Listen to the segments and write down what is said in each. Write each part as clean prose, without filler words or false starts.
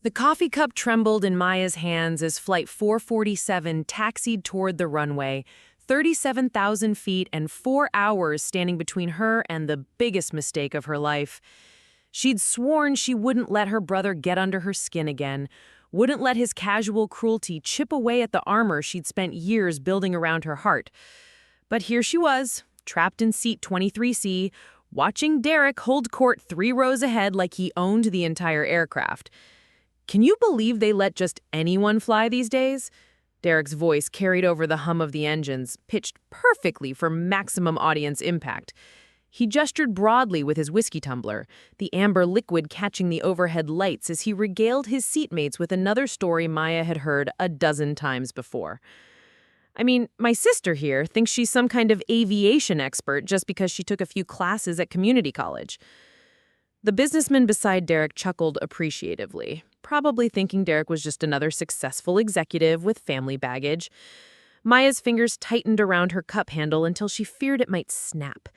The coffee cup trembled in Maya's hands as Flight 447 taxied toward the runway, 37,000 feet and 4 hours standing between her and the biggest mistake of her life. She'd sworn she wouldn't let her brother get under her skin again, wouldn't let his casual cruelty chip away at the armor she'd spent years building around her heart. But here she was, trapped in seat 23C, watching Derek hold court 3 rows ahead like he owned the entire aircraft. Can you believe they let just anyone fly these days? Derek's voice carried over the hum of the engines, pitched perfectly for maximum audience impact. He gestured broadly with his whiskey tumbler, the amber liquid catching the overhead lights as he regaled his seatmates with another story Maya had heard a dozen times before. I mean, my sister here thinks she's some kind of aviation expert just because she took a few classes at community college. The businessman beside Derek chuckled appreciatively, probably thinking Derek was just another successful executive with family baggage. Maya's fingers tightened around her cup handle until she feared it might snap.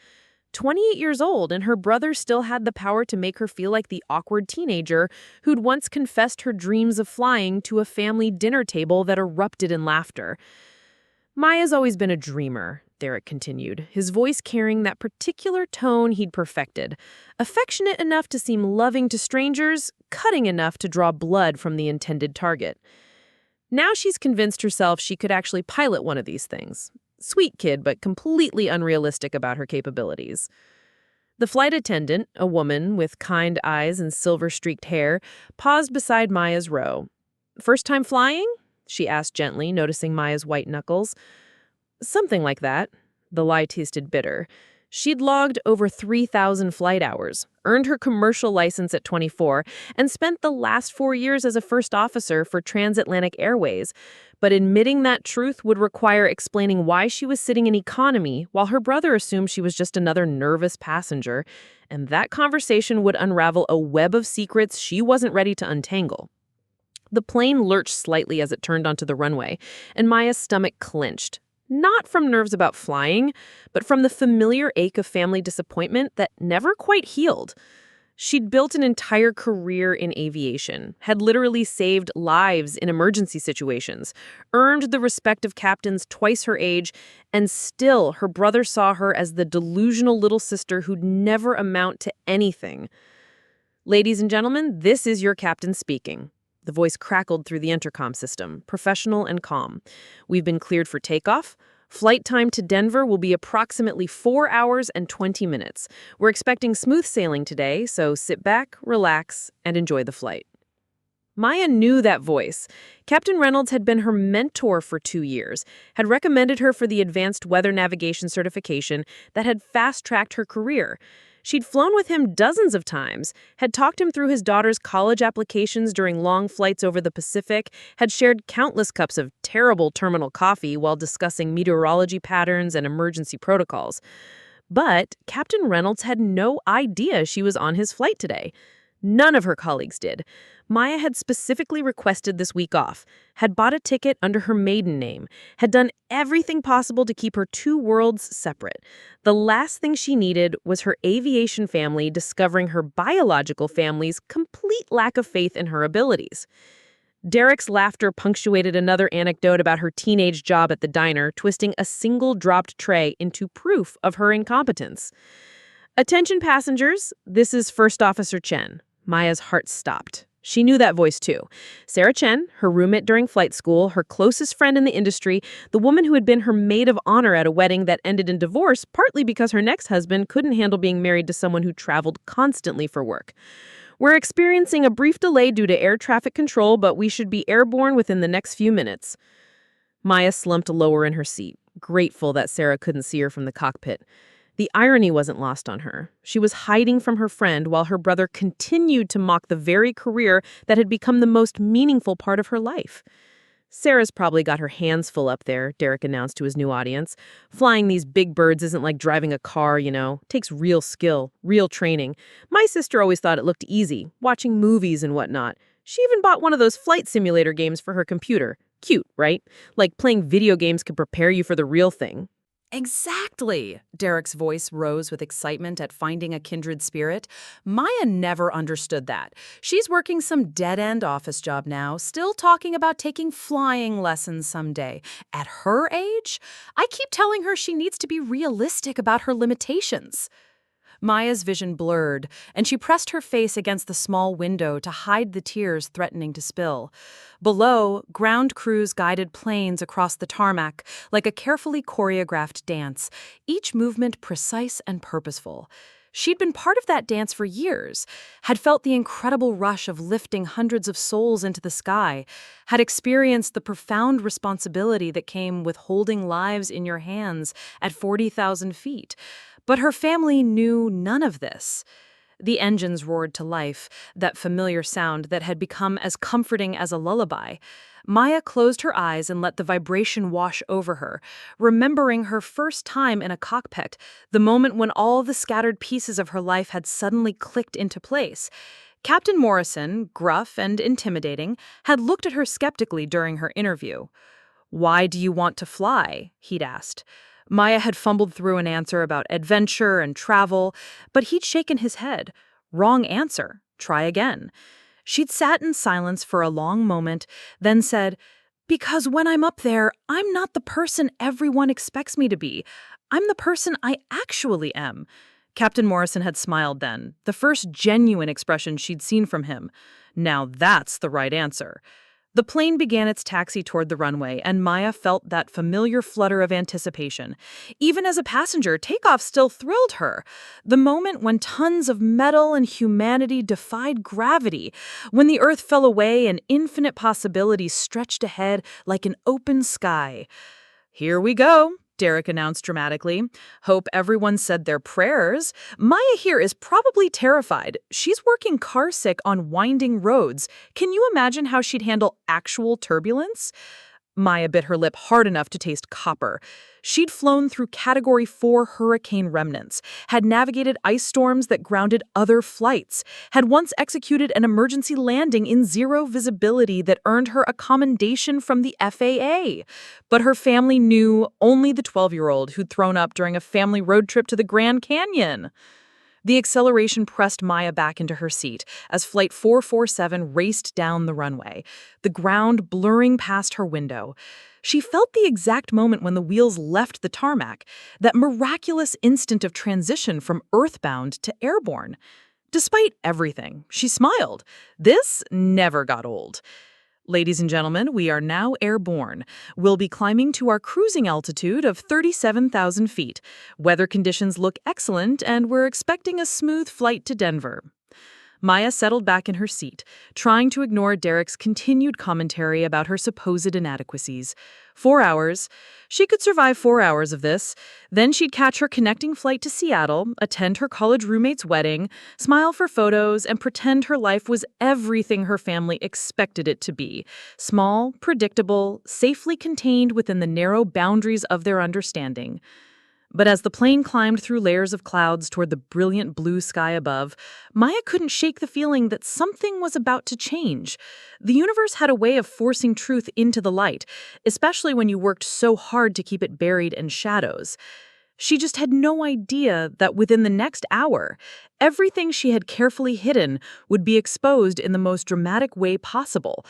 28 years old, and her brother still had the power to make her feel like the awkward teenager who'd once confessed her dreams of flying to a family dinner table that erupted in laughter. Maya's always been a dreamer, Derek continued, his voice carrying that particular tone he'd perfected. Affectionate enough to seem loving to strangers, cutting enough to draw blood from the intended target. Now she's convinced herself she could actually pilot one of these things. Sweet kid, but completely unrealistic about her capabilities. The flight attendant, a woman with kind eyes and silver-streaked hair, paused beside Maya's row. "First time flying?" she asked gently, noticing Maya's white knuckles. "Something like that." The lie tasted bitter. She'd logged over 3,000 flight hours, earned her commercial license at 24, and spent the last 4 years as a first officer for Transatlantic Airways. But admitting that truth would require explaining why she was sitting in economy while her brother assumed she was just another nervous passenger, and that conversation would unravel a web of secrets she wasn't ready to untangle. The plane lurched slightly as it turned onto the runway, and Maya's stomach clenched. Not from nerves about flying, but from the familiar ache of family disappointment that never quite healed. She'd built an entire career in aviation, had literally saved lives in emergency situations, earned the respect of captains twice her age, and still her brother saw her as the delusional little sister who'd never amount to anything. "Ladies and gentlemen, this is your captain speaking." The voice crackled through the intercom system, professional and calm. "We've been cleared for takeoff. Flight time to Denver will be approximately 4 hours and 20 minutes. We're expecting smooth sailing today, so sit back, relax, and enjoy the flight." Maya knew that voice. Captain Reynolds had been her mentor for 2 years, had recommended her for the advanced weather navigation certification that had fast-tracked her career. She'd flown with him dozens of times, had talked him through his daughter's college applications during long flights over the Pacific, had shared countless cups of terrible terminal coffee while discussing meteorology patterns and emergency protocols. But Captain Reynolds had no idea she was on his flight today. None of her colleagues did. Maya had specifically requested this week off, had bought a ticket under her maiden name, had done everything possible to keep her 2 worlds separate. The last thing she needed was her aviation family discovering her biological family's complete lack of faith in her abilities. Derek's laughter punctuated another anecdote about her teenage job at the diner, twisting a single dropped tray into proof of her incompetence. "Attention passengers, this is First Officer Chen." Maya's heart stopped. She knew that voice too. Sarah Chen, her roommate during flight school, her closest friend in the industry, the woman who had been her maid of honor at a wedding that ended in divorce, partly because her next husband couldn't handle being married to someone who traveled constantly for work. "We're experiencing a brief delay due to air traffic control, but we should be airborne within the next few minutes." Maya slumped lower in her seat, grateful that Sarah couldn't see her from the cockpit. The irony wasn't lost on her. She was hiding from her friend while her brother continued to mock the very career that had become the most meaningful part of her life. "Sarah's probably got her hands full up there," Derek announced to his new audience. "Flying these big birds isn't like driving a car, you know. Takes real skill, real training. My sister always thought it looked easy, watching movies and whatnot. She even bought one of those flight simulator games for her computer. Cute, right? Like playing video games could prepare you for the real thing." Exactly! Derek's voice rose with excitement at finding a kindred spirit. Maya never understood that. She's working some dead-end office job now, still talking about taking flying lessons someday. At her age? I keep telling her she needs to be realistic about her limitations. Maya's vision blurred, and she pressed her face against the small window to hide the tears threatening to spill. Below, ground crews guided planes across the tarmac like a carefully choreographed dance, each movement precise and purposeful. She'd been part of that dance for years, had felt the incredible rush of lifting hundreds of souls into the sky, had experienced the profound responsibility that came with holding lives in your hands at 40,000 feet. But her family knew none of this. The engines roared to life, that familiar sound that had become as comforting as a lullaby. Maya closed her eyes and let the vibration wash over her, remembering her first time in a cockpit, the moment when all the scattered pieces of her life had suddenly clicked into place. Captain Morrison, gruff and intimidating, had looked at her skeptically during her interview. "Why do you want to fly?" he'd asked. Maya had fumbled through an answer about adventure and travel, but he'd shaken his head. Wrong answer. Try again. She'd sat in silence for a long moment, then said, "Because when I'm up there, I'm not the person everyone expects me to be. I'm the person I actually am." Captain Morrison had smiled then, the first genuine expression she'd seen from him. Now that's the right answer. The plane began its taxi toward the runway, and Maya felt that familiar flutter of anticipation. Even as a passenger, takeoff still thrilled her. The moment when tons of metal and humanity defied gravity, when the earth fell away and infinite possibilities stretched ahead like an open sky. "Here we go," Derek announced dramatically. "Hope everyone said their prayers. Maya here is probably terrified. She's working carsick on winding roads. Can you imagine how she'd handle actual turbulence?" Maya bit her lip hard enough to taste copper. She'd flown through Category 4 hurricane remnants, had navigated ice storms that grounded other flights, had once executed an emergency landing in zero visibility that earned her a commendation from the FAA. But her family knew only the 12-year-old who'd thrown up during a family road trip to the Grand Canyon. The acceleration pressed Maya back into her seat as Flight 447 raced down the runway, the ground blurring past her window. She felt the exact moment when the wheels left the tarmac, that miraculous instant of transition from earthbound to airborne. Despite everything, she smiled. This never got old. "Ladies and gentlemen, we are now airborne. We'll be climbing to our cruising altitude of 37,000 feet. Weather conditions look excellent, and we're expecting a smooth flight to Denver." Maya settled back in her seat, trying to ignore Derek's continued commentary about her supposed inadequacies. 4 hours. She could survive 4 hours of this. Then she'd catch her connecting flight to Seattle, attend her college roommate's wedding, smile for photos, and pretend her life was everything her family expected it to be. Small, predictable, safely contained within the narrow boundaries of their understanding. But as the plane climbed through layers of clouds toward the brilliant blue sky above, Maya couldn't shake the feeling that something was about to change. The universe had a way of forcing truth into the light, especially when you worked so hard to keep it buried in shadows. She just had no idea that within the next hour, everything she had carefully hidden would be exposed in the most dramatic way possible.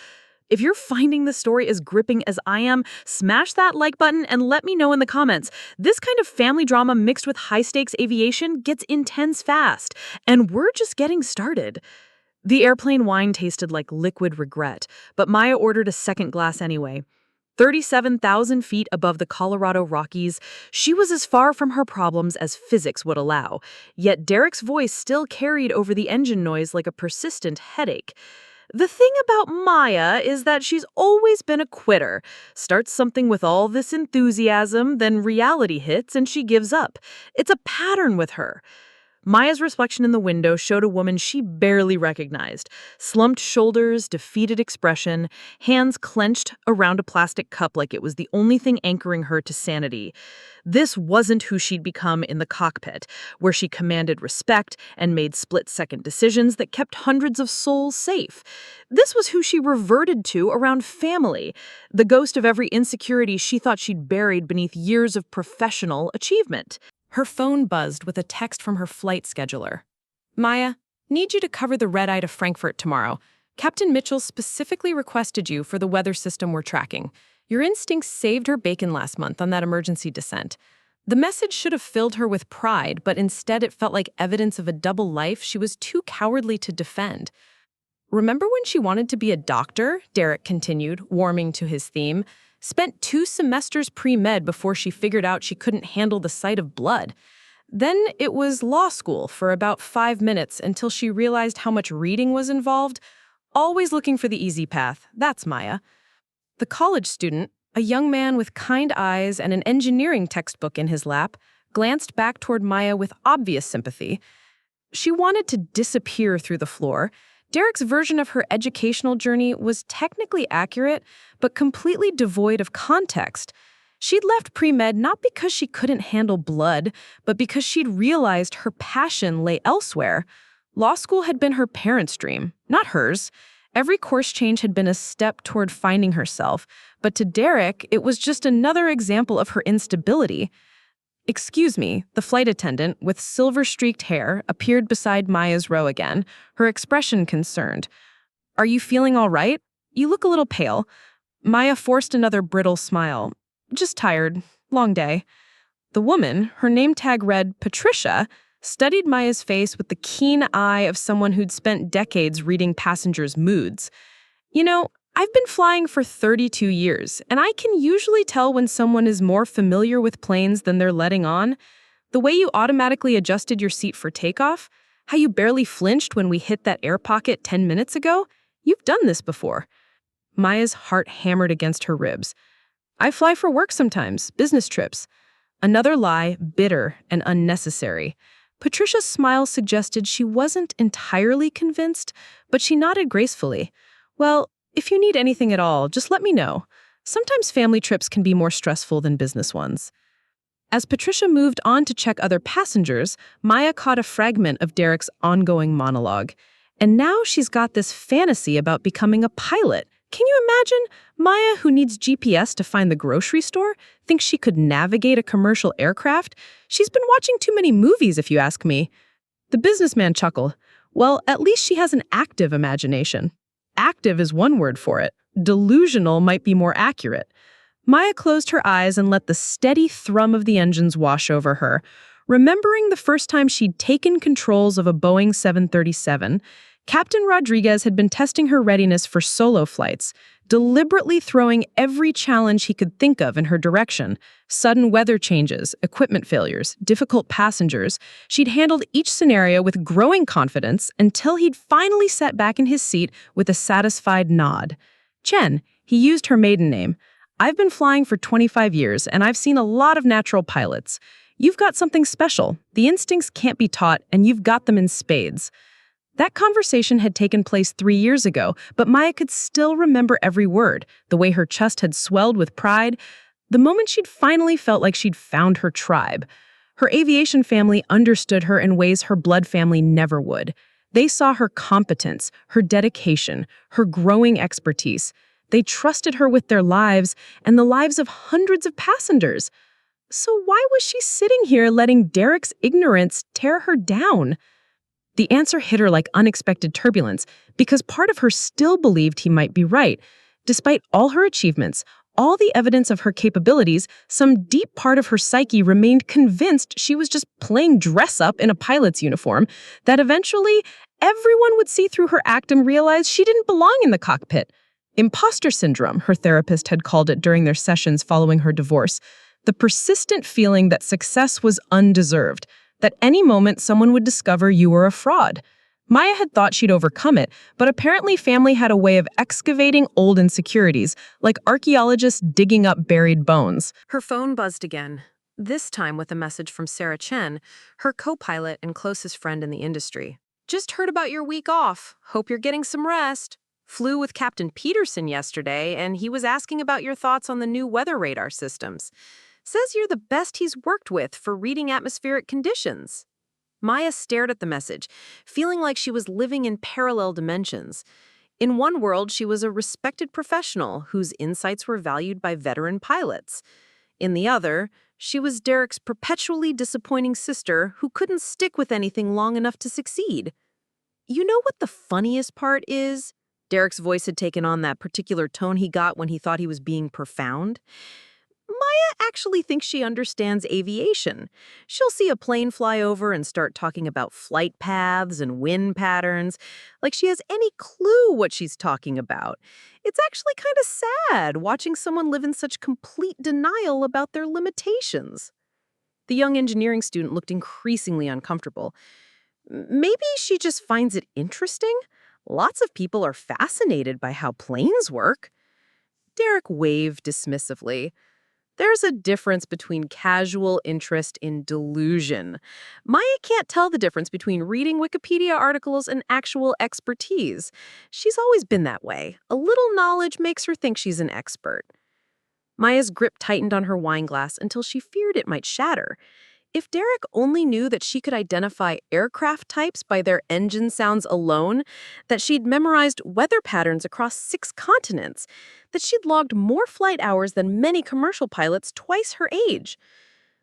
If you're finding the story as gripping as I am, smash that like button and let me know in the comments. This kind of family drama mixed with high-stakes aviation gets intense fast, and we're just getting started. The airplane wine tasted like liquid regret, but Maya ordered a second glass anyway. 37,000 feet above the Colorado Rockies, she was as far from her problems as physics would allow, yet Derek's voice still carried over the engine noise like a persistent headache. "The thing about Maya is that she's always been a quitter. Starts something with all this enthusiasm, then reality hits and she gives up. It's a pattern with her." Maya's reflection in the window showed a woman she barely recognized. Slumped shoulders, defeated expression, hands clenched around a plastic cup like it was the only thing anchoring her to sanity. This wasn't who she'd become in the cockpit, where she commanded respect and made split-second decisions that kept hundreds of souls safe. This was who she reverted to around family, the ghost of every insecurity she thought she'd buried beneath years of professional achievement. Her phone buzzed with a text from her flight scheduler. Maya, need you to cover the red-eye to Frankfurt tomorrow. Captain Mitchell specifically requested you for the weather system we're tracking. Your instincts saved her bacon last month on that emergency descent. The message should have filled her with pride, but instead it felt like evidence of a double life she was too cowardly to defend. Remember when she wanted to be a doctor? Derek continued, warming to his theme. Spent 2 semesters pre-med before she figured out she couldn't handle the sight of blood. Then it was law school for about 5 minutes until she realized how much reading was involved. Always looking for the easy path. That's Maya. The college student, a young man with kind eyes and an engineering textbook in his lap, glanced back toward Maya with obvious sympathy. She wanted to disappear through the floor. Derek's version of her educational journey was technically accurate, but completely devoid of context. She'd left pre-med not because she couldn't handle blood, but because she'd realized her passion lay elsewhere. Law school had been her parents' dream, not hers. Every course change had been a step toward finding herself, but to Derek, it was just another example of her instability. "Excuse me," the flight attendant, with silver-streaked hair, appeared beside Maya's row again, her expression concerned. "Are you feeling all right? You look a little pale." Maya forced another brittle smile. "Just tired. Long day." The woman, her name tag read Patricia, studied Maya's face with the keen eye of someone who'd spent decades reading passengers' moods. "You know, I've been flying for 32 years, and I can usually tell when someone is more familiar with planes than they're letting on. The way you automatically adjusted your seat for takeoff, how you barely flinched when we hit that air pocket 10 minutes ago, you've done this before." Maya's heart hammered against her ribs. "I fly for work sometimes, business trips." Another lie, bitter and unnecessary. Patricia's smile suggested she wasn't entirely convinced, but she nodded gracefully. "Well, if you need anything at all, just let me know. Sometimes family trips can be more stressful than business ones." As Patricia moved on to check other passengers, Maya caught a fragment of Derek's ongoing monologue. And now she's got this fantasy about becoming a pilot. Can you imagine? Maya, who needs GPS to find the grocery store, thinks she could navigate a commercial aircraft? She's been watching too many movies, if you ask me. The businessman chuckled. "Well, at least she has an active imagination." Active is one word for it. Delusional might be more accurate. Maya closed her eyes and let the steady thrum of the engines wash over her. Remembering the first time she'd taken controls of a Boeing 737, Captain Rodriguez had been testing her readiness for solo flights, deliberately throwing every challenge he could think of in her direction. Sudden weather changes, equipment failures, difficult passengers. She'd handled each scenario with growing confidence until he'd finally sat back in his seat with a satisfied nod. "Chen," he used her maiden name. "I've been flying for 25 years, and I've seen a lot of natural pilots. You've got something special. The instincts can't be taught, and you've got them in spades." That conversation had taken place 3 years ago, but Maya could still remember every word, the way her chest had swelled with pride, the moment she'd finally felt like she'd found her tribe. Her aviation family understood her in ways her blood family never would. They saw her competence, her dedication, her growing expertise. They trusted her with their lives and the lives of hundreds of passengers. So why was she sitting here letting Derek's ignorance tear her down? The answer hit her like unexpected turbulence, because part of her still believed he might be right. Despite all her achievements, all the evidence of her capabilities, some deep part of her psyche remained convinced she was just playing dress-up in a pilot's uniform, that eventually everyone would see through her act and realize she didn't belong in the cockpit. Imposter syndrome, her therapist had called it during their sessions following her divorce. The persistent feeling that success was undeserved, that any moment someone would discover you were a fraud. Maya had thought she'd overcome it, but apparently family had a way of excavating old insecurities, like archaeologists digging up buried bones. Her phone buzzed again. this time with a message from Sarah Chen, her co-pilot and closest friend in the industry. Just heard about your week off. Hope you're getting some rest. Flew with Captain Peterson yesterday, and he was asking about your thoughts on the new weather radar systems. Says you're the best he's worked with for reading atmospheric conditions. Maya stared at the message, feeling like she was living in parallel dimensions. In one world, she was a respected professional whose insights were valued by veteran pilots. In the other, she was Derek's perpetually disappointing sister who couldn't stick with anything long enough to succeed. You know what the funniest part is? Derek's voice had taken on that particular tone he got when he thought he was being profound. Maya actually thinks she understands aviation. She'll see a plane fly over and start talking about flight paths and wind patterns, like she has any clue what she's talking about. It's actually kind of sad watching someone live in such complete denial about their limitations. The young engineering student looked increasingly uncomfortable. Maybe she just finds it interesting? Lots of people are fascinated by how planes work. Derek waved dismissively. There's a difference between casual interest and delusion. Maya can't tell the difference between reading Wikipedia articles and actual expertise. She's always been that way. A little knowledge makes her think she's an expert. Maya's grip tightened on her wine glass until she feared it might shatter. If Derek only knew that she could identify aircraft types by their engine sounds alone, that she'd memorized weather patterns across 6 continents, that she'd logged more flight hours than many commercial pilots twice her age.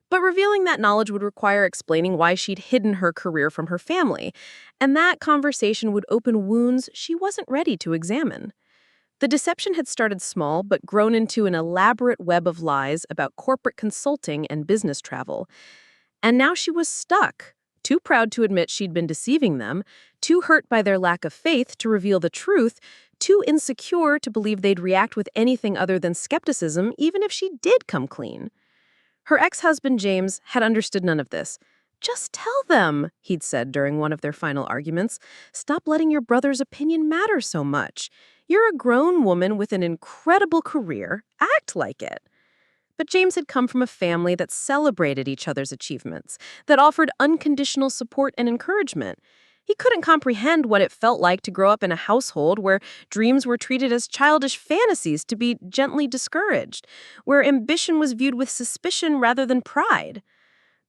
But revealing that knowledge would require explaining why she'd hidden her career from her family, and that conversation would open wounds she wasn't ready to examine. The deception had started small but grown into an elaborate web of lies about corporate consulting and business travel. And now she was stuck, too proud to admit she'd been deceiving them, too hurt by their lack of faith to reveal the truth, too insecure to believe they'd react with anything other than skepticism even if she did come clean. Her ex-husband, James, had understood none of this. "Just tell them," he'd said during one of their final arguments. "Stop letting your brother's opinion matter so much. You're a grown woman with an incredible career. Act like it." But James had come from a family that celebrated each other's achievements, that offered unconditional support and encouragement. He couldn't comprehend what it felt like to grow up in a household where dreams were treated as childish fantasies to be gently discouraged, where ambition was viewed with suspicion rather than pride.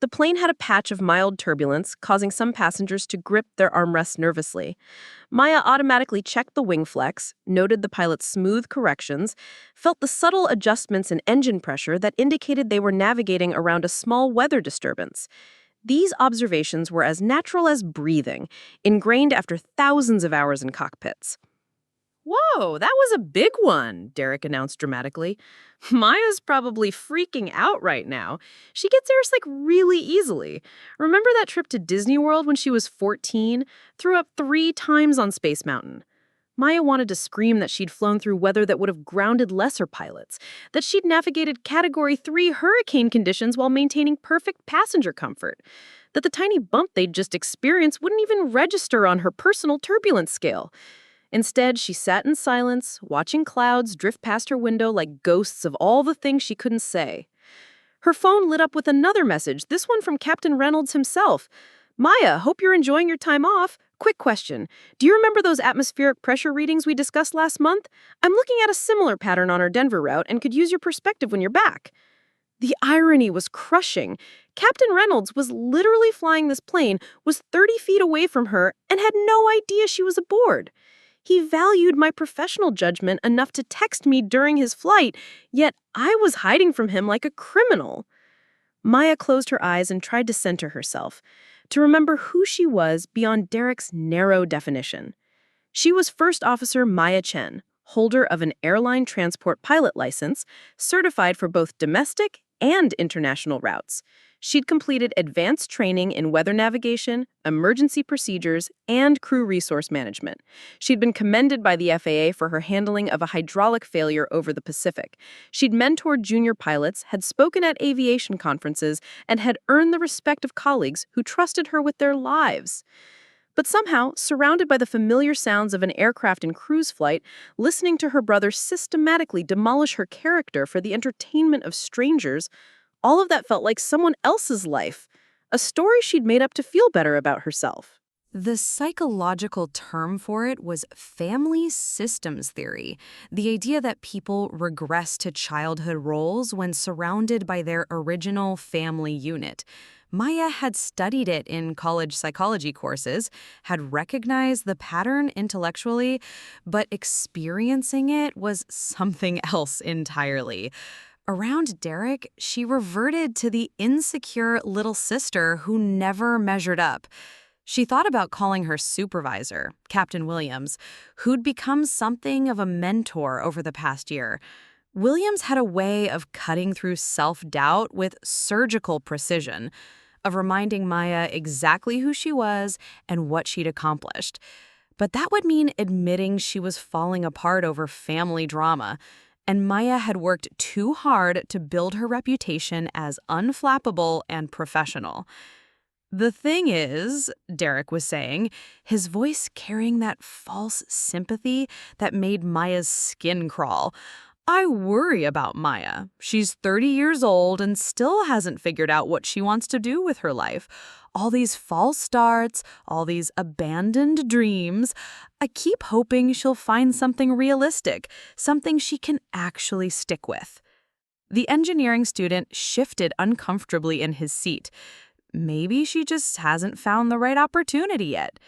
The plane had a patch of mild turbulence, causing some passengers to grip their armrests nervously. Maya automatically checked the wing flex, noted the pilot's smooth corrections, felt the subtle adjustments in engine pressure that indicated they were navigating around a small weather disturbance. These observations were as natural as breathing, ingrained after thousands of hours in cockpits. "Whoa, that was a big one," Derek announced dramatically. "Maya's probably freaking out right now. She gets airsick really easily. Remember that trip to Disney World when she was 14? Threw up 3 times on Space Mountain." Maya wanted to scream that she'd flown through weather that would have grounded lesser pilots, that she'd navigated Category 3 hurricane conditions while maintaining perfect passenger comfort, that the tiny bump they'd just experienced wouldn't even register on her personal turbulence scale. Instead, she sat in silence, watching clouds drift past her window like ghosts of all the things she couldn't say. Her phone lit up with another message, this one from Captain Reynolds himself. "Maya, hope you're enjoying your time off. Quick question. Do you remember those atmospheric pressure readings we discussed last month? I'm looking at a similar pattern on our Denver route and could use your perspective when you're back." The irony was crushing. Captain Reynolds was literally flying this plane, was 30 feet away from her, and had no idea she was aboard. He valued my professional judgment enough to text me during his flight, yet I was hiding from him like a criminal. Maya closed her eyes and tried to center herself, to remember who she was beyond Derek's narrow definition. She was First Officer Maya Chen, holder of an airline transport pilot license, certified for both domestic and international routes. She'd completed advanced training in weather navigation, emergency procedures, and crew resource management. She'd been commended by the FAA for her handling of a hydraulic failure over the Pacific. She'd mentored junior pilots, had spoken at aviation conferences, and had earned the respect of colleagues who trusted her with their lives. But somehow, surrounded by the familiar sounds of an aircraft in cruise flight, listening to her brother systematically demolish her character for the entertainment of strangers, All of that felt like someone else's life, a story she'd made up to feel better about herself. The psychological term for it was family systems theory, the idea that people regress to childhood roles when surrounded by their original family unit. Maya had studied it in college psychology courses, had recognized the pattern intellectually, but experiencing it was something else entirely. Around Derek, she reverted to the insecure little sister who never measured up. She thought about calling her supervisor, Captain Williams, who'd become something of a mentor over the past year. Williams had a way of cutting through self-doubt with surgical precision, of reminding Maya exactly who she was and what she'd accomplished. But that would mean admitting she was falling apart over family drama, and Maya had worked too hard to build her reputation as unflappable and professional. The thing is, Derek was saying, his voice carrying that false sympathy that made Maya's skin crawl. I worry about Maya. She's 30 years old and still hasn't figured out what she wants to do with her life. All these false starts, all these abandoned dreams. I keep hoping she'll find something realistic, something she can actually stick with. The engineering student shifted uncomfortably in his seat. Maybe she just hasn't found the right opportunity yet.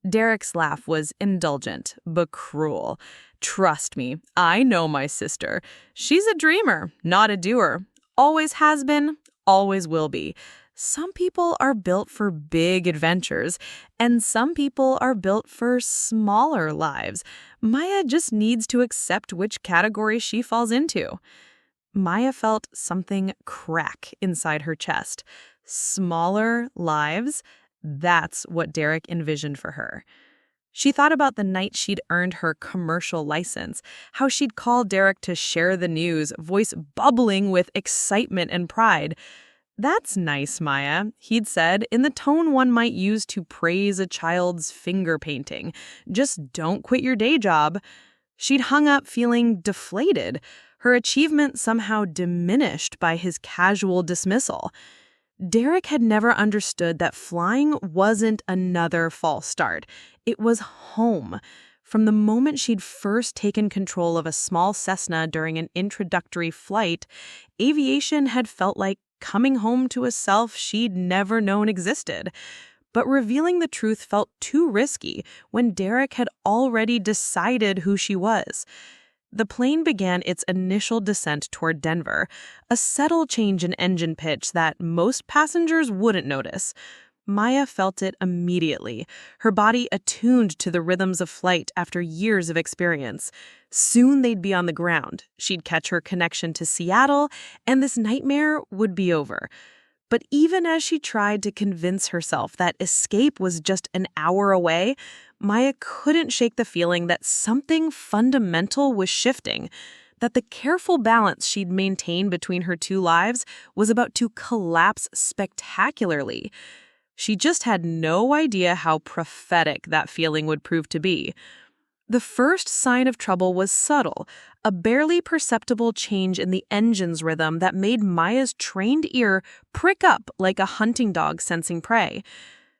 Derek's laugh was indulgent, but cruel. Trust me, I know my sister. She's a dreamer, not a doer. Always has been, always will be. Some people are built for big adventures, and some people are built for smaller lives. Maya just needs to accept which category she falls into. Maya felt something crack inside her chest. Smaller lives, that's what Derek envisioned for her. She thought about the night she'd earned her commercial license, how she'd call Derek to share the news, voice bubbling with excitement and pride. That's nice, Maya, he'd said, in the tone one might use to praise a child's finger painting. Just don't quit your day job. She'd hung up feeling deflated, her achievement somehow diminished by his casual dismissal. Derek had never understood that flying wasn't another false start. It was home. From the moment she'd first taken control of a small Cessna during an introductory flight, aviation had felt like coming home to a self she'd never known existed. But revealing the truth felt too risky when Derek had already decided who she was. The plane began its initial descent toward Denver, a subtle change in engine pitch that most passengers wouldn't notice. Maya felt it immediately, her body attuned to the rhythms of flight after years of experience. Soon they'd be on the ground. She'd catch her connection to Seattle, and this nightmare would be over. But even as she tried to convince herself that escape was just an hour away, Maya couldn't shake the feeling that something fundamental was shifting, that the careful balance she'd maintained between her two lives was about to collapse spectacularly. She just had no idea how prophetic that feeling would prove to be. The first sign of trouble was subtle, a barely perceptible change in the engine's rhythm that made Maya's trained ear prick up like a hunting dog sensing prey.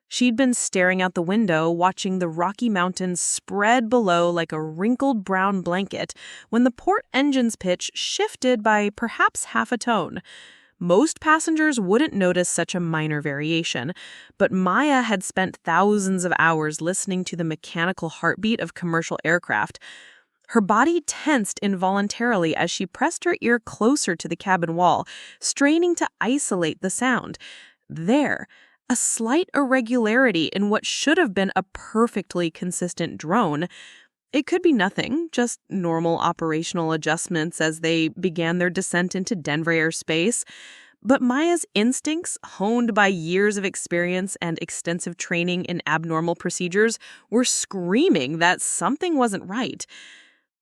She'd been staring out the window, watching the Rocky Mountains spread below like a wrinkled brown blanket, when the port engine's pitch shifted by perhaps half a tone. Most passengers wouldn't notice such a minor variation, but Maya had spent thousands of hours listening to the mechanical heartbeat of commercial aircraft. Her body tensed involuntarily as she pressed her ear closer to the cabin wall, straining to isolate the sound. There, a slight irregularity in what should have been a perfectly consistent drone. It could be nothing, just normal operational adjustments as they began their descent into Denver airspace. But Maya's instincts, honed by years of experience and extensive training in abnormal procedures, were screaming that something wasn't right.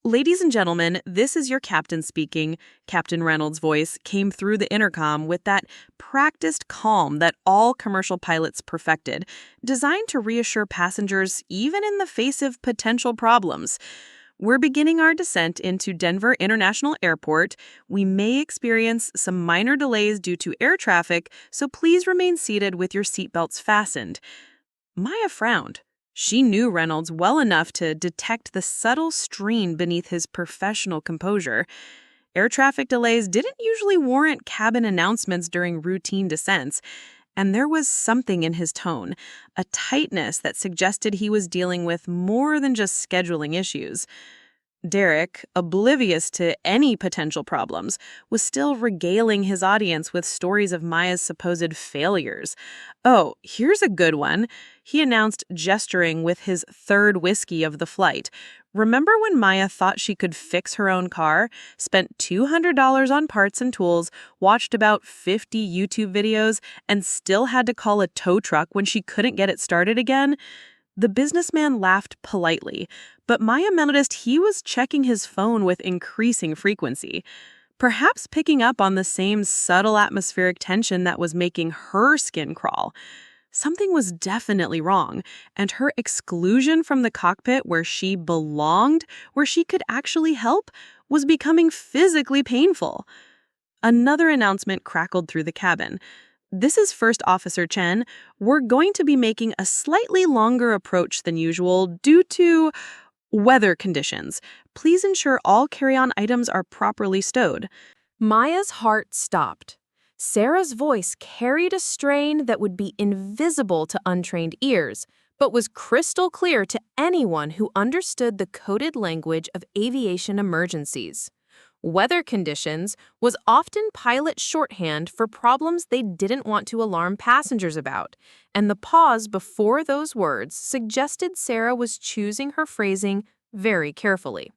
Ladies and gentlemen, this is your captain speaking. Captain Reynolds' voice came through the intercom with that practiced calm that all commercial pilots perfected, designed to reassure passengers even in the face of potential problems. We're beginning our descent into Denver International Airport. We may experience some minor delays due to air traffic, so please remain seated with your seatbelts fastened." Maya frowned. She knew Reynolds well enough to detect the subtle strain beneath his professional composure. Air traffic delays didn't usually warrant cabin announcements during routine descents, and there was something in his tone, a tightness that suggested he was dealing with more than just scheduling issues. Derek, oblivious to any potential problems, was still regaling his audience with stories of Maya's supposed failures. "Oh, here's a good one," he announced, gesturing with his third whiskey of the flight. "Remember when Maya thought she could fix her own car, spent $200 on parts and tools, watched about 50 YouTube videos, and still had to call a tow truck when she couldn't get it started again?" The businessman laughed politely, but Maya noticed he was checking his phone with increasing frequency, perhaps picking up on the same subtle atmospheric tension that was making her skin crawl. Something was definitely wrong, and her exclusion from the cockpit where she belonged, where she could actually help, was becoming physically painful. Another announcement crackled through the cabin. "This is First Officer Chen. We're going to be making a slightly longer approach than usual due to weather conditions. Please ensure all carry-on items are properly stowed." Maya's heart stopped. Sarah's voice carried a strain that would be invisible to untrained ears, but was crystal clear to anyone who understood the coded language of aviation emergencies. Weather conditions was often pilot shorthand for problems they didn't want to alarm passengers about, and the pause before those words suggested Sarah was choosing her phrasing very carefully.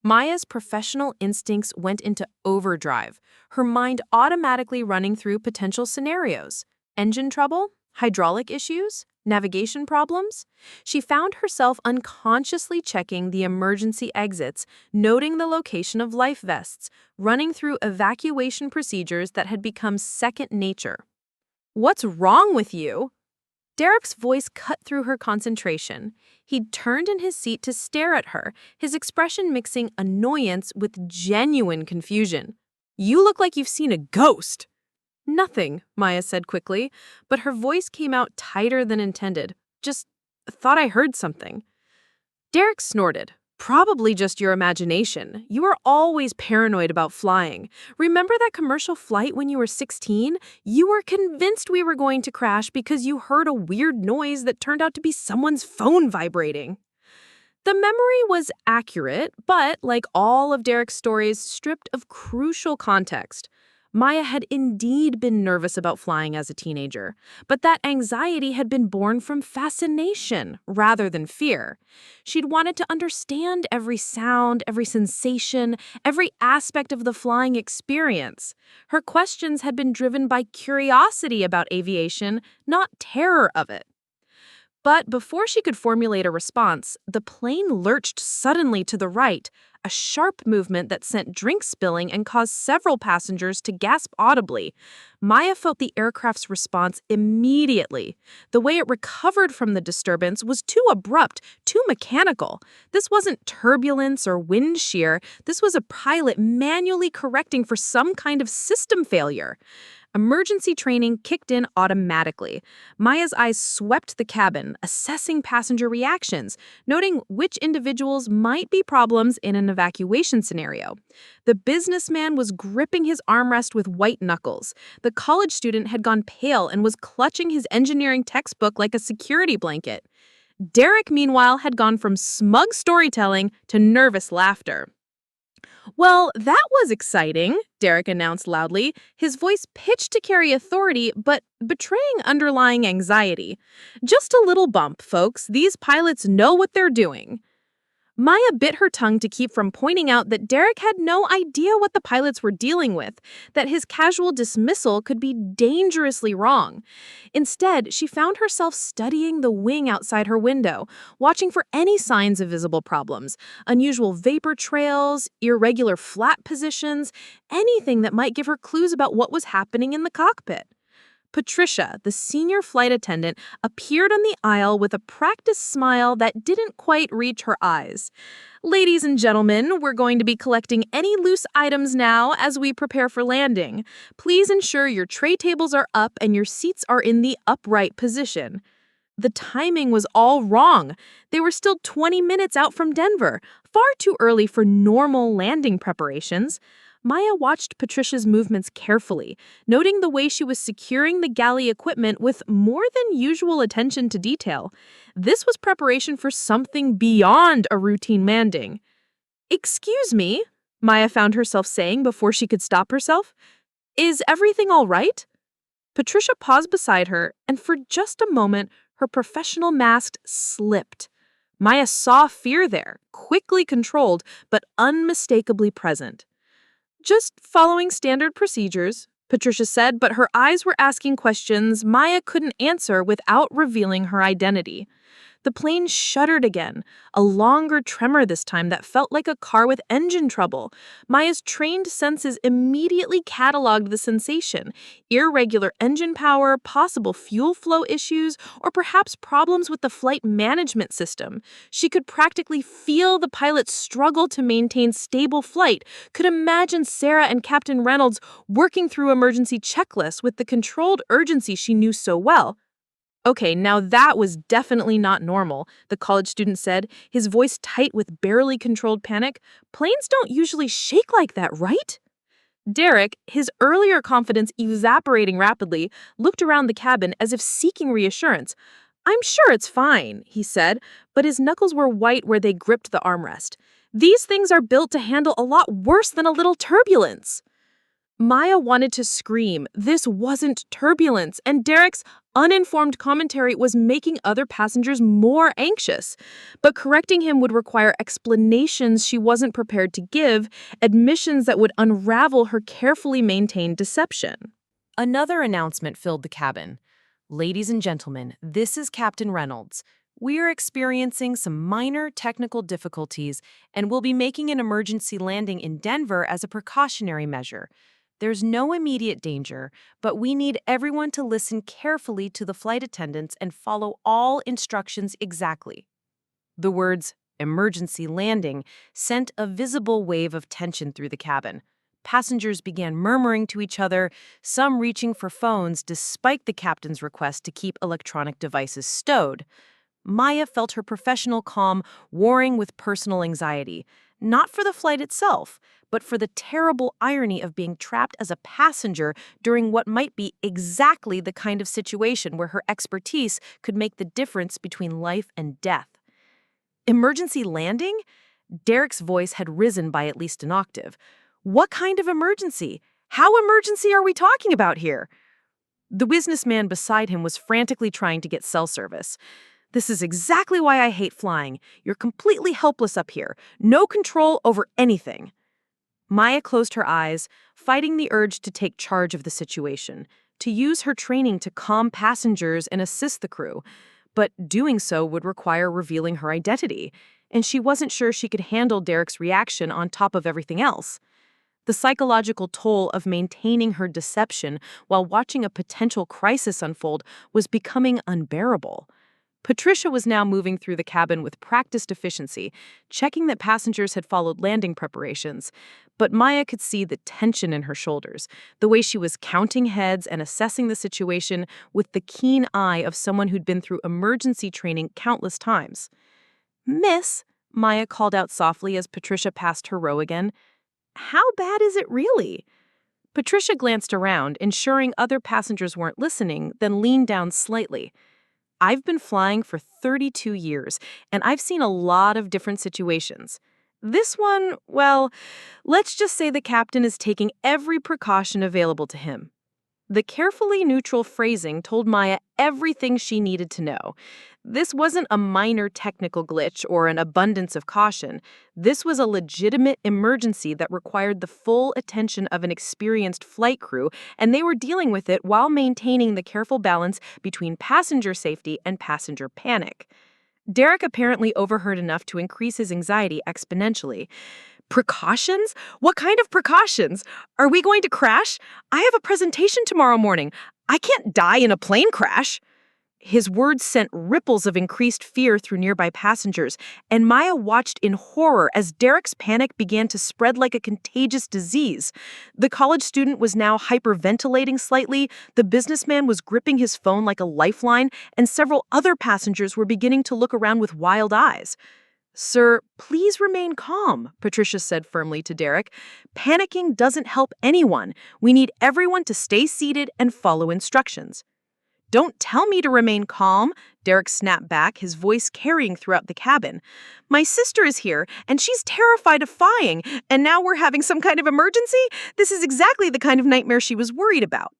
Maya's professional instincts went into overdrive, her mind automatically running through potential scenarios. Engine trouble? Hydraulic issues? Navigation problems? She found herself unconsciously checking the emergency exits, noting the location of life vests, running through evacuation procedures that had become second nature. "What's wrong with you?" Derek's voice cut through her concentration. He'd turned in his seat to stare at her, his expression mixing annoyance with genuine confusion. "You look like you've seen a ghost." "Nothing," Maya said quickly, but her voice came out tighter than intended. "Just thought I heard something." Derek snorted. "Probably just your imagination. You are always paranoid about flying. Remember that commercial flight when you were 16? You were convinced we were going to crash because you heard a weird noise that turned out to be someone's phone vibrating." The memory was accurate, but like all of Derek's stories, stripped of crucial context. Maya had indeed been nervous about flying as a teenager, but that anxiety had been born from fascination rather than fear. She'd wanted to understand every sound, every sensation, every aspect of the flying experience. Her questions had been driven by curiosity about aviation, not terror of it. But before she could formulate a response, the plane lurched suddenly to the right, a sharp movement that sent drink spilling and caused several passengers to gasp audibly. Maya felt the aircraft's response immediately. The way it recovered from the disturbance was too abrupt, too mechanical. This wasn't turbulence or wind shear. This was a pilot manually correcting for some kind of system failure. Emergency training kicked in automatically. Maya's eyes swept the cabin, assessing passenger reactions, noting which individuals might be problems in an evacuation scenario. The businessman was gripping his armrest with white knuckles. The college student had gone pale and was clutching his engineering textbook like a security blanket. Derek, meanwhile, had gone from smug storytelling to nervous laughter. "Well, that was exciting," Derek announced loudly, his voice pitched to carry authority but betraying underlying anxiety. "Just a little bump, folks. These pilots know what they're doing." Maya bit her tongue to keep from pointing out that Derek had no idea what the pilots were dealing with, that his casual dismissal could be dangerously wrong. Instead, she found herself studying the wing outside her window, watching for any signs of visible problems, unusual vapor trails, irregular flat positions, anything that might give her clues about what was happening in the cockpit. Patricia, the senior flight attendant, appeared on the aisle with a practiced smile that didn't quite reach her eyes. Ladies and gentlemen, we're going to be collecting any loose items now as we prepare for landing. Please ensure your tray tables are up and your seats are in the upright position. The timing was all wrong. They were still 20 minutes out from Denver, far too early for normal landing preparations. Maya watched Patricia's movements carefully, noting the way she was securing the galley equipment with more than usual attention to detail. This was preparation for something beyond a routine landing. "Excuse me," Maya found herself saying before she could stop herself. "Is everything all right?" Patricia paused beside her, and for just a moment, her professional mask slipped. Maya saw fear there, quickly controlled, but unmistakably present. "Just following standard procedures," Patricia said, but her eyes were asking questions Maya couldn't answer without revealing her identity. The plane shuddered again, a longer tremor this time that felt like a car with engine trouble. Maya's trained senses immediately cataloged the sensation: irregular engine power, possible fuel flow issues, or perhaps problems with the flight management system. She could practically feel the pilot's struggle to maintain stable flight, could imagine Sarah and Captain Reynolds working through emergency checklists with the controlled urgency she knew so well. "Okay, now that was definitely not normal," the college student said, his voice tight with barely controlled panic. "Planes don't usually shake like that, right?" Derek, his earlier confidence evaporating rapidly, looked around the cabin as if seeking reassurance. "I'm sure it's fine," he said, but his knuckles were white where they gripped the armrest. "These things are built to handle a lot worse than a little turbulence." Maya wanted to scream. This wasn't turbulence, and Derek's uninformed commentary was making other passengers more anxious. But correcting him would require explanations she wasn't prepared to give, admissions that would unravel her carefully maintained deception. Another announcement filled the cabin. "Ladies and gentlemen, this is Captain Reynolds. We are experiencing some minor technical difficulties and will be making an emergency landing in Denver as a precautionary measure. There's no immediate danger, but we need everyone to listen carefully to the flight attendants and follow all instructions exactly." The words "emergency landing" sent a visible wave of tension through the cabin. Passengers began murmuring to each other, some reaching for phones despite the captain's request to keep electronic devices stowed. Maya felt her professional calm warring with personal anxiety, not for the flight itself, but for the terrible irony of being trapped as a passenger during what might be exactly the kind of situation where her expertise could make the difference between life and death. Emergency landing? Derek's voice had risen by at least an octave. What kind of emergency? How emergency are we talking about here? The businessman beside him was frantically trying to get cell service. "This is exactly why I hate flying. You're completely helpless up here. No control over anything." Maya closed her eyes, fighting the urge to take charge of the situation, to use her training to calm passengers and assist the crew. But doing so would require revealing her identity, and she wasn't sure she could handle Derek's reaction on top of everything else. The psychological toll of maintaining her deception while watching a potential crisis unfold was becoming unbearable. Patricia was now moving through the cabin with practiced efficiency, checking that passengers had followed landing preparations. But Maya could see the tension in her shoulders, the way she was counting heads and assessing the situation with the keen eye of someone who'd been through emergency training countless times. "Miss," Maya called out softly as Patricia passed her row again, "how bad is it really?" Patricia glanced around, ensuring other passengers weren't listening, then leaned down slightly. "I've been flying for 32 years, and I've seen a lot of different situations. This one, well, let's just say the captain is taking every precaution available to him." The carefully neutral phrasing told Maya everything she needed to know. This wasn't a minor technical glitch or an abundance of caution. This was a legitimate emergency that required the full attention of an experienced flight crew, and they were dealing with it while maintaining the careful balance between passenger safety and passenger panic. Derek apparently overheard enough to increase his anxiety exponentially. "Precautions? What kind of precautions? Are we going to crash? I have a presentation tomorrow morning. I can't die in a plane crash. His words sent ripples of increased fear through nearby passengers, and Maya watched in horror as Derek's panic began to spread like a contagious disease. The college student was now hyperventilating slightly, the businessman was gripping his phone like a lifeline, and several other passengers were beginning to look around with wild eyes. "Sir, please remain calm," Patricia said firmly to Derek. "Panicking doesn't help anyone. We need everyone to stay seated and follow instructions." "Don't tell me to remain calm," Derek snapped back, his voice carrying throughout the cabin. "My sister is here, and she's terrified of flying, and now we're having some kind of emergency? This is exactly the kind of nightmare she was worried about."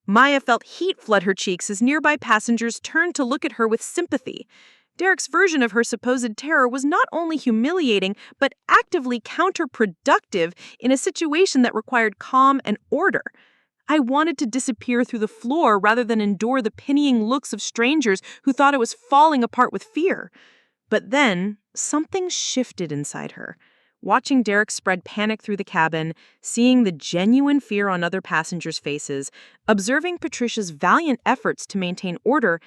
Maya felt heat flood her cheeks as nearby passengers turned to look at her with sympathy. Derek's version of her supposed terror was not only humiliating, but actively counterproductive in a situation that required calm and order. I wanted to disappear through the floor rather than endure the pitying looks of strangers who thought I was falling apart with fear. But then, something shifted inside her. Watching Derek spread panic through the cabin, seeing the genuine fear on other passengers' faces, observing Patricia's valiant efforts to maintain order,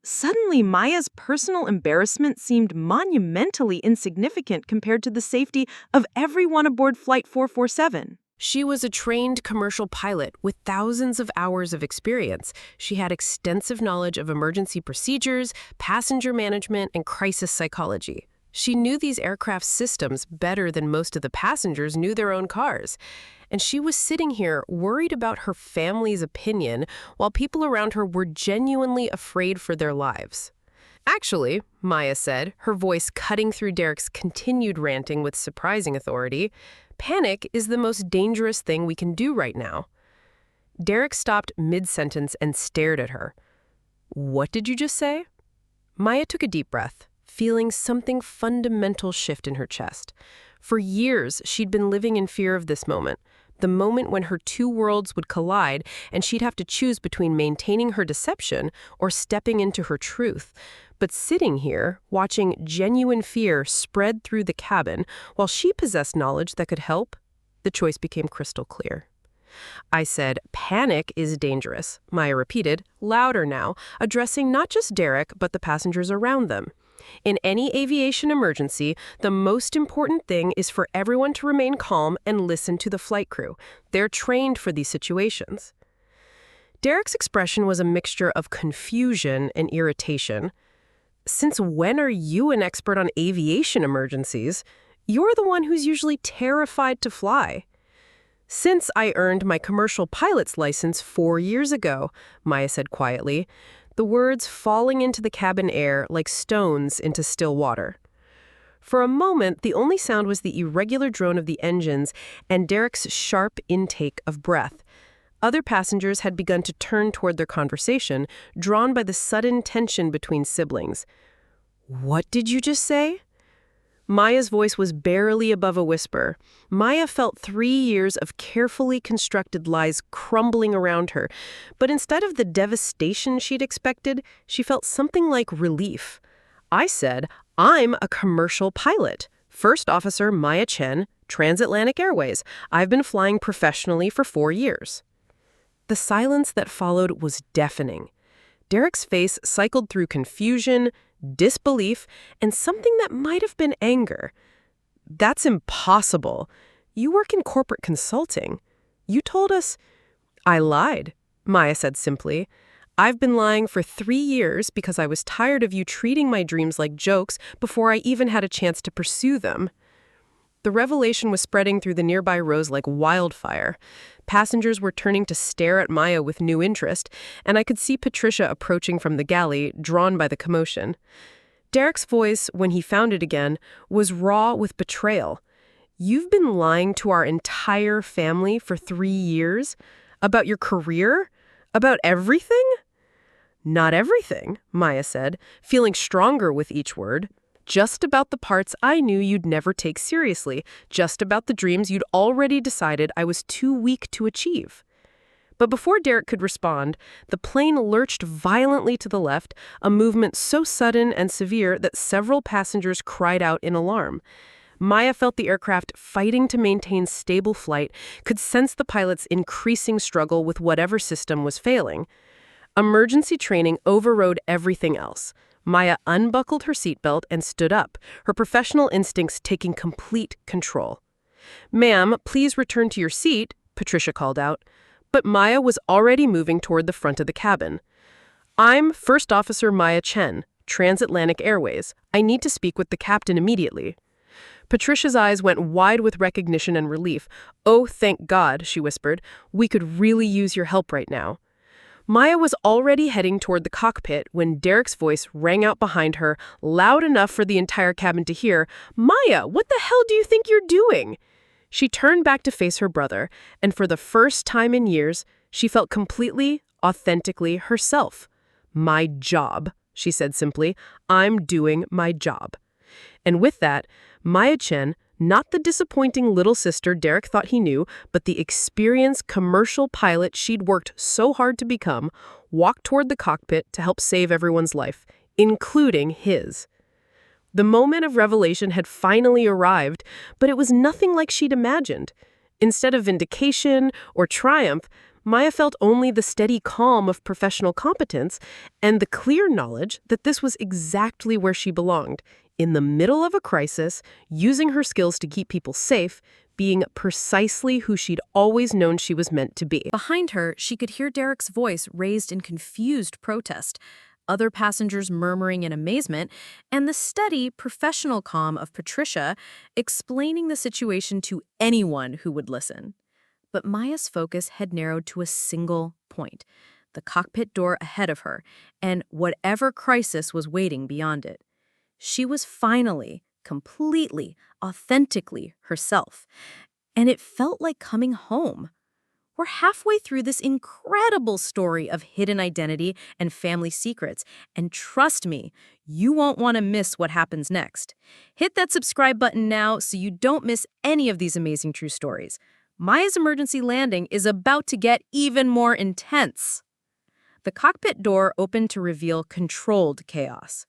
suddenly Maya's personal embarrassment seemed monumentally insignificant compared to the safety of everyone aboard Flight 447. She was a trained commercial pilot with thousands of hours of experience. She had extensive knowledge of emergency procedures, passenger management, and crisis psychology. She knew these aircraft systems better than most of the passengers knew their own cars. And she was sitting here worried about her family's opinion while people around her were genuinely afraid for their lives. "Actually," Maya said, her voice cutting through Derek's continued ranting with surprising authority, "panic is the most dangerous thing we can do right now." Derek stopped mid-sentence and stared at her. "What did you just say?" Maya took a deep breath, feeling something fundamental shift in her chest. For years, she'd been living in fear of this moment, the moment when her two worlds would collide and she'd have to choose between maintaining her deception or stepping into her truth. But sitting here, watching genuine fear spread through the cabin while she possessed knowledge that could help, the choice became crystal clear. "I said, panic is dangerous," Maya repeated, louder now, addressing not just Derek but the passengers around them. "In any aviation emergency, the most important thing is for everyone to remain calm and listen to the flight crew. They're trained for these situations." Derek's expression was a mixture of confusion and irritation. "Since when are you an expert on aviation emergencies? You're the one who's usually terrified to fly." "Since I earned my commercial pilot's license 4 years ago," Maya said quietly, the words falling into the cabin air like stones into still water. For a moment, the only sound was the irregular drone of the engines and Derek's sharp intake of breath. Other passengers had begun to turn toward their conversation, drawn by the sudden tension between siblings. "What did you just say?" Maya's voice was barely above a whisper. Maya felt 3 years of carefully constructed lies crumbling around her, but instead of the devastation she'd expected, she felt something like relief. "I said, I'm a commercial pilot. First Officer Maya Chen, Transatlantic Airways. I've been flying professionally for 4 years." The silence that followed was deafening. Derek's face cycled through confusion, disbelief, and something that might have been anger. "That's impossible. You work in corporate consulting. You told us—" "I lied," Maya said simply. "I've been lying for 3 years because I was tired of you treating my dreams like jokes before I even had a chance to pursue them." The revelation was spreading through the nearby rows like wildfire. Passengers were turning to stare at Maya with new interest, and I could see Patricia approaching from the galley, drawn by the commotion. Derek's voice, when he found it again, was raw with betrayal. "You've been lying to our entire family for 3 years? About your career? About everything?" "Not everything," Maya said, feeling stronger with each word. "Just about the parts I knew you'd never take seriously, just about the dreams you'd already decided I was too weak to achieve." But before Derek could respond, the plane lurched violently to the left, a movement so sudden and severe that several passengers cried out in alarm. Maya felt the aircraft fighting to maintain stable flight, could sense the pilot's increasing struggle with whatever system was failing. Emergency training overrode everything else. Maya unbuckled her seatbelt and stood up, her professional instincts taking complete control. "Ma'am, please return to your seat," Patricia called out. But Maya was already moving toward the front of the cabin. "I'm First Officer Maya Chen, Transatlantic Airways. I need to speak with the captain immediately." Patricia's eyes went wide with recognition and relief. "Oh, thank God," she whispered. "We could really use your help right now." Maya was already heading toward the cockpit when Derek's voice rang out behind her, loud enough for the entire cabin to hear. "Maya, what the hell do you think you're doing?" She turned back to face her brother, and for the first time in years, she felt completely, authentically herself. "My job," she said simply. "I'm doing my job." And with that, Maya Chen, not the disappointing little sister Derek thought he knew, but the experienced commercial pilot she'd worked so hard to become, walked toward the cockpit to help save everyone's life, including his. The moment of revelation had finally arrived, but it was nothing like she'd imagined. Instead of vindication or triumph, Maya felt only the steady calm of professional competence and the clear knowledge that this was exactly where she belonged, in the middle of a crisis, using her skills to keep people safe, being precisely who she'd always known she was meant to be. Behind her, she could hear Derek's voice raised in confused protest, other passengers murmuring in amazement, and the steady, professional calm of Patricia explaining the situation to anyone who would listen. But Maya's focus had narrowed to a single point, the cockpit door ahead of her, and whatever crisis was waiting beyond it. She was finally, completely, authentically herself, and it felt like coming home. We're halfway through this incredible story of hidden identity and family secrets, and trust me, you won't want to miss what happens next. Hit that subscribe button now so you don't miss any of these amazing true stories. Maya's emergency landing is about to get even more intense. The cockpit door opened to reveal controlled chaos.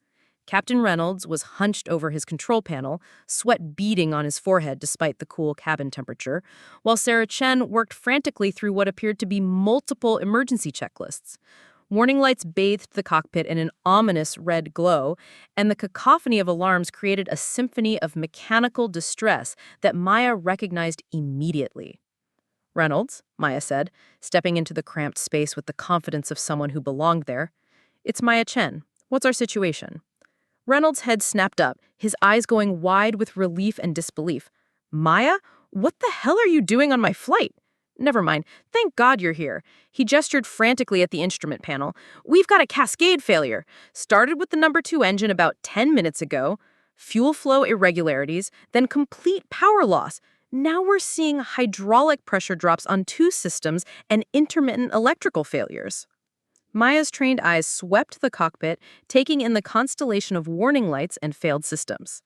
Captain Reynolds was hunched over his control panel, sweat beading on his forehead despite the cool cabin temperature, while Sarah Chen worked frantically through what appeared to be multiple emergency checklists. Warning lights bathed the cockpit in an ominous red glow, and the cacophony of alarms created a symphony of mechanical distress that Maya recognized immediately. "Reynolds," Maya said, stepping into the cramped space with the confidence of someone who belonged there. "It's Maya Chen. What's our situation?" Reynolds' head snapped up, his eyes going wide with relief and disbelief. "Maya? What the hell are you doing on my flight?" "Never mind. Thank God you're here." He gestured frantically at the instrument panel. "We've got a cascade failure. Started with the number 2 engine about 10 minutes ago. Fuel flow irregularities, then complete power loss. Now we're seeing hydraulic pressure drops on 2 systems and intermittent electrical failures." Maya's trained eyes swept the cockpit, taking in the constellation of warning lights and failed systems.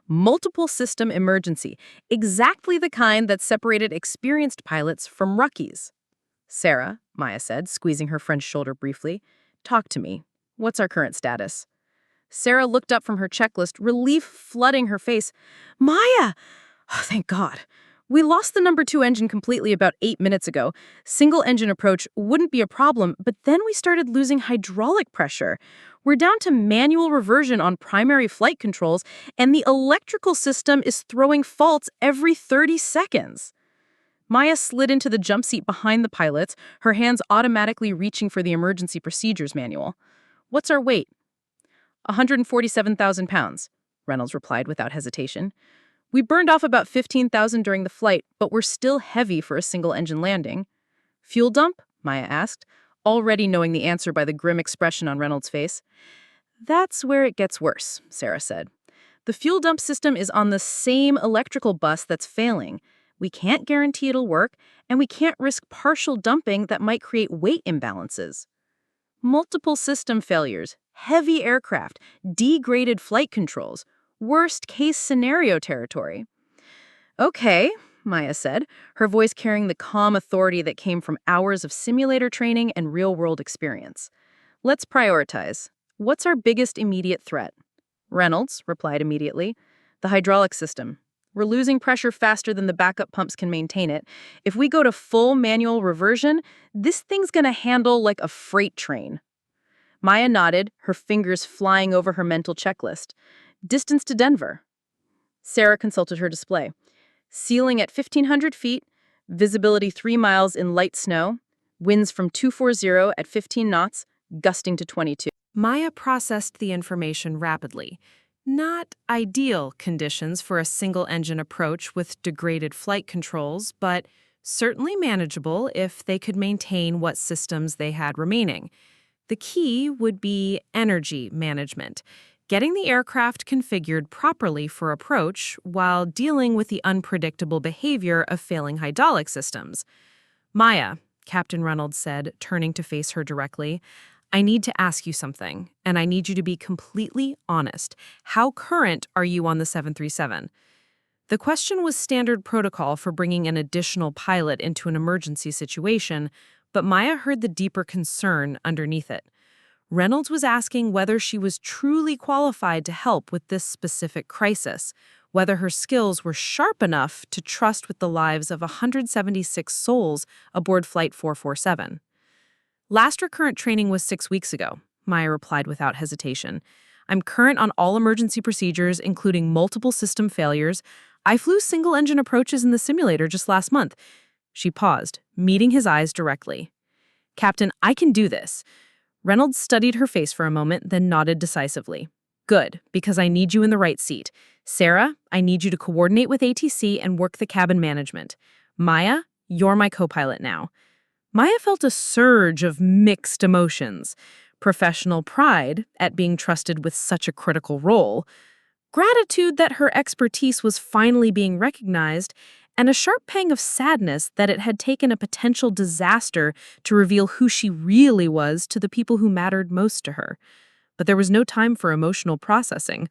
Multiple system emergency, exactly the kind that separated experienced pilots from rookies. "Sarah," Maya said, squeezing her friend's shoulder briefly, "talk to me. What's our current status?" Sarah looked up from her checklist, relief flooding her face. "Maya! Oh, thank God. We lost the number 2 engine completely about 8 minutes ago. Single engine approach wouldn't be a problem, but then we started losing hydraulic pressure. We're down to manual reversion on primary flight controls, and the electrical system is throwing faults every 30 seconds. Maya slid into the jump seat behind the pilots, her hands automatically reaching for the emergency procedures manual. "What's our weight?" 147,000 pounds, Reynolds replied without hesitation. "We burned off about 15,000 during the flight, but we're still heavy for a single-engine landing." "Fuel dump?" Maya asked, already knowing the answer by the grim expression on Reynolds' face. "That's where it gets worse," Sarah said. "The fuel dump system is on the same electrical bus that's failing. We can't guarantee it'll work, and we can't risk partial dumping that might create weight imbalances." Multiple system failures, heavy aircraft, degraded flight controls, worst-case scenario territory. "Okay," Maya said, her voice carrying the calm authority that came from hours of simulator training and real-world experience. "Let's prioritize. What's our biggest immediate threat?" Reynolds replied immediately. "The hydraulic system. We're losing pressure faster than the backup pumps can maintain it. If we go to full manual reversion, this thing's gonna handle like a freight train." Maya nodded, her fingers flying over her mental checklist. Distance to Denver. Sarah consulted her display. Ceiling at 1,500 feet, visibility 3 miles in light snow, winds from 240 at 15 knots, gusting to 22. Maya processed the information rapidly. Not ideal conditions for a single-engine approach with degraded flight controls, but certainly manageable if they could maintain what systems they had remaining. The key would be energy management, getting the aircraft configured properly for approach while dealing with the unpredictable behavior of failing hydraulic systems. Maya, Captain Reynolds said, turning to face her directly, I need to ask you something, and I need you to be completely honest. How current are you on the 737? The question was standard protocol for bringing an additional pilot into an emergency situation, but Maya heard the deeper concern underneath it. Reynolds was asking whether she was truly qualified to help with this specific crisis, whether her skills were sharp enough to trust with the lives of 176 souls aboard Flight 447. Last recurrent training was 6 weeks ago, Maya replied without hesitation. I'm current on all emergency procedures, including multiple system failures. I flew single-engine approaches in the simulator just last month. She paused, meeting his eyes directly. Captain, I can do this. Reynolds studied her face for a moment, then nodded decisively. Good, because I need you in the right seat. Sarah, I need you to coordinate with ATC and work the cabin management. Maya, you're my co-pilot now. Maya felt a surge of mixed emotions. Professional pride at being trusted with such a critical role, gratitude that her expertise was finally being recognized, and a sharp pang of sadness that it had taken a potential disaster to reveal who she really was to the people who mattered most to her. But there was no time for emotional processing.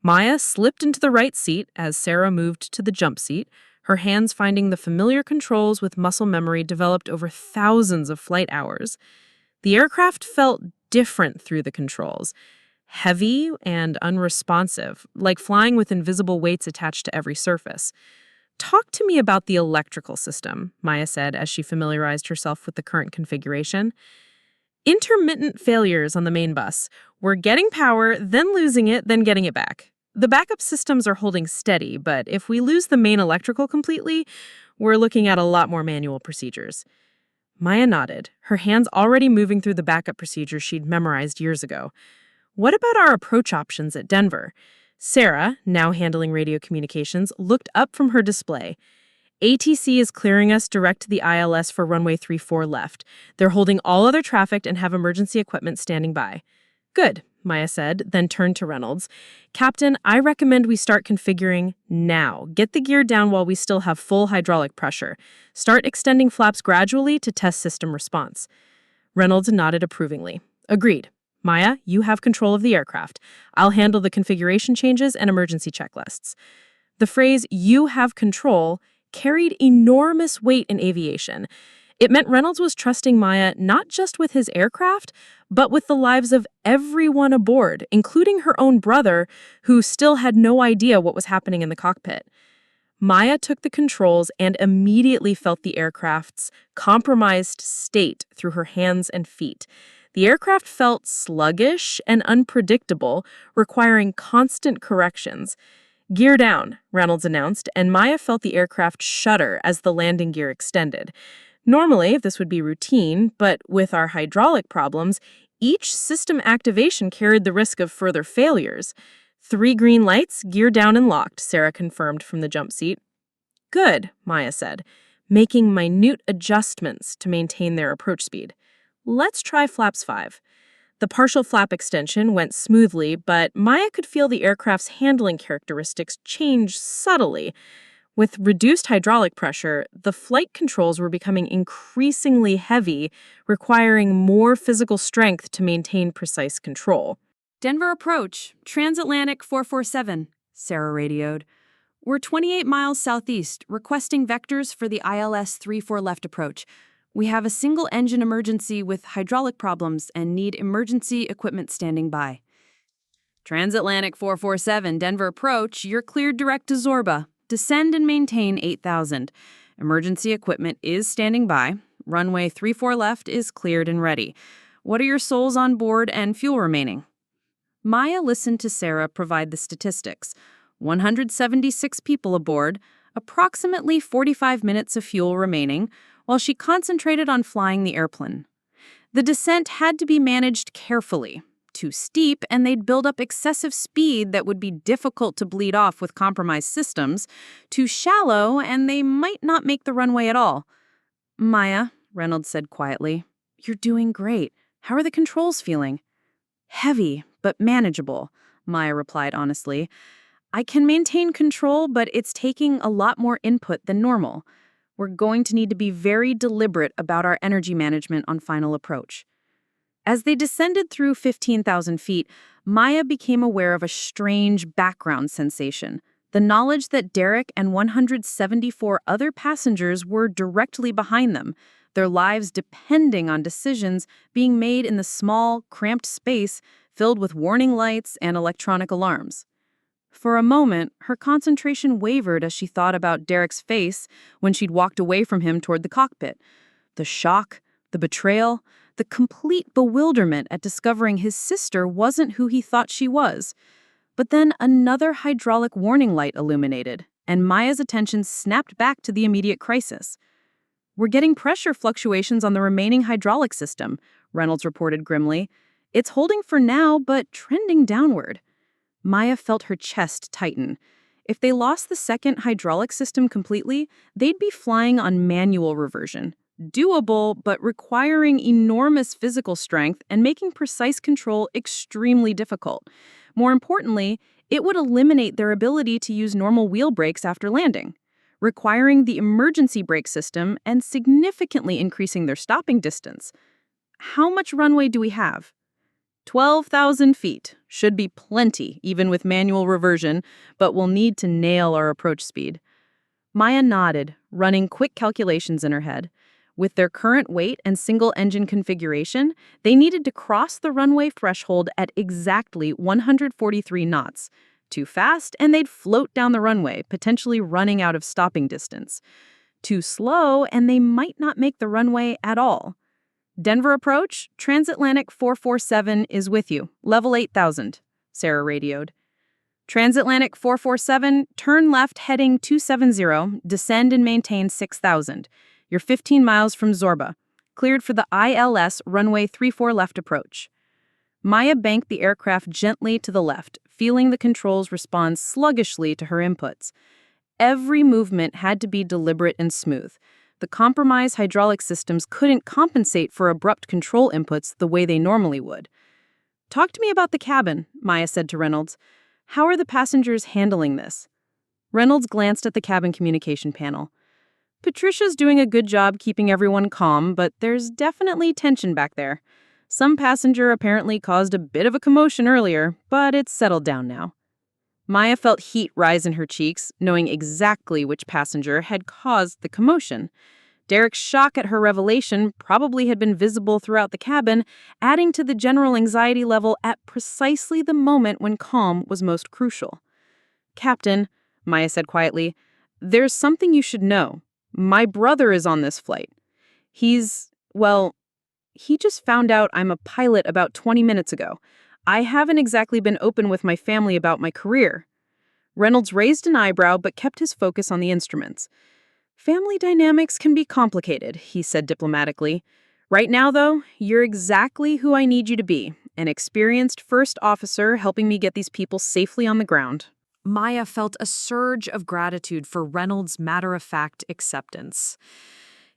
Maya slipped into the right seat as Sarah moved to the jump seat, her hands finding the familiar controls with muscle memory developed over thousands of flight hours. The aircraft felt different through the controls, heavy and unresponsive, like flying with invisible weights attached to every surface. Talk to me about the electrical system, Maya said as she familiarized herself with the current configuration. Intermittent failures on the main bus. We're getting power, then losing it, then getting it back. The backup systems are holding steady, but if we lose the main electrical completely, we're looking at a lot more manual procedures. Maya nodded, her hands already moving through the backup procedures she'd memorized years ago. What about our approach options at Denver? Sarah, now handling radio communications, looked up from her display. ATC is clearing us direct to the ILS for runway 34 left. They're holding all other traffic and have emergency equipment standing by. Good, Maya said, then turned to Reynolds. Captain, I recommend we start configuring now. Get the gear down while we still have full hydraulic pressure. Start extending flaps gradually to test system response. Reynolds nodded approvingly. Agreed. Maya, you have control of the aircraft. I'll handle the configuration changes and emergency checklists. The phrase, you have control, carried enormous weight in aviation. It meant Reynolds was trusting Maya not just with his aircraft, but with the lives of everyone aboard, including her own brother, who still had no idea what was happening in the cockpit. Maya took the controls and immediately felt the aircraft's compromised state through her hands and feet. The aircraft felt sluggish and unpredictable, requiring constant corrections. Gear down, Reynolds announced, and Maya felt the aircraft shudder as the landing gear extended. Normally, this would be routine, but with our hydraulic problems, each system activation carried the risk of further failures. 3 green lights, gear down and locked, Sarah confirmed from the jump seat. Good, Maya said, making minute adjustments to maintain their approach speed. Let's try flaps 5. The partial flap extension went smoothly, but Maya could feel the aircraft's handling characteristics change subtly. With reduced hydraulic pressure, the flight controls were becoming increasingly heavy, requiring more physical strength to maintain precise control. Denver approach, transatlantic 447, Sarah radioed. We're 28 miles southeast, requesting vectors for the ILS 34 left approach. We have a single-engine emergency with hydraulic problems and need emergency equipment standing by. Transatlantic 447, Denver approach, you're cleared direct to Zorba. Descend and maintain 8,000. Emergency equipment is standing by. Runway 34 left is cleared and ready. What are your souls on board and fuel remaining? Maya listened to Sarah provide the statistics. 176 people aboard, approximately 45 minutes of fuel remaining, while she concentrated on flying the airplane. The descent had to be managed carefully. Too steep, and they'd build up excessive speed that would be difficult to bleed off with compromised systems. Too shallow, and they might not make the runway at all. Maya, Reynolds said quietly, you're doing great. How are the controls feeling? Heavy, but manageable, Maya replied honestly. I can maintain control, but it's taking a lot more input than normal. We're going to need to be very deliberate about our energy management on final approach. As they descended through 15,000 feet, Maya became aware of a strange background sensation, the knowledge that Derek and 174 other passengers were directly behind them, their lives depending on decisions being made in the small, cramped space filled with warning lights and electronic alarms. For a moment, her concentration wavered as she thought about Derek's face when she'd walked away from him toward the cockpit. The shock, the betrayal, the complete bewilderment at discovering his sister wasn't who he thought she was. But then another hydraulic warning light illuminated, and Maya's attention snapped back to the immediate crisis. We're getting pressure fluctuations on the remaining hydraulic system, Reynolds reported grimly. It's holding for now, but trending downward. Maya felt her chest tighten. If they lost the second hydraulic system completely, they'd be flying on manual reversion. Doable, but requiring enormous physical strength and making precise control extremely difficult. More importantly, it would eliminate their ability to use normal wheel brakes after landing, requiring the emergency brake system and significantly increasing their stopping distance. How much runway do we have? 12,000 feet. Should be plenty, even with manual reversion, but we'll need to nail our approach speed. Maya nodded, running quick calculations in her head. With their current weight and single-engine configuration, they needed to cross the runway threshold at exactly 143 knots. Too fast, and they'd float down the runway, potentially running out of stopping distance. Too slow, and they might not make the runway at all. Denver approach, Transatlantic 447 is with you, level 8,000, Sarah radioed. Transatlantic 447, turn left heading 270, descend and maintain 6,000. You're 15 miles from Zorba, cleared for the ILS runway 34 left approach. Maya banked the aircraft gently to the left, feeling the controls respond sluggishly to her inputs. Every movement had to be deliberate and smooth. The compromised hydraulic systems couldn't compensate for abrupt control inputs the way they normally would. Talk to me about the cabin, Maya said to Reynolds. How are the passengers handling this? Reynolds glanced at the cabin communication panel. Patricia's doing a good job keeping everyone calm, but there's definitely tension back there. Some passenger apparently caused a bit of a commotion earlier, but it's settled down now. Maya felt heat rise in her cheeks, knowing exactly which passenger had caused the commotion. Derek's shock at her revelation probably had been visible throughout the cabin, adding to the general anxiety level at precisely the moment when calm was most crucial. Captain, Maya said quietly, there's something you should know. My brother is on this flight. He just found out I'm a pilot about 20 minutes ago. I haven't exactly been open with my family about my career. Reynolds raised an eyebrow but kept his focus on the instruments. Family dynamics can be complicated, he said diplomatically. Right now, though, you're exactly who I need you to be, an experienced first officer helping me get these people safely on the ground. Maya felt a surge of gratitude for Reynolds' matter-of-fact acceptance.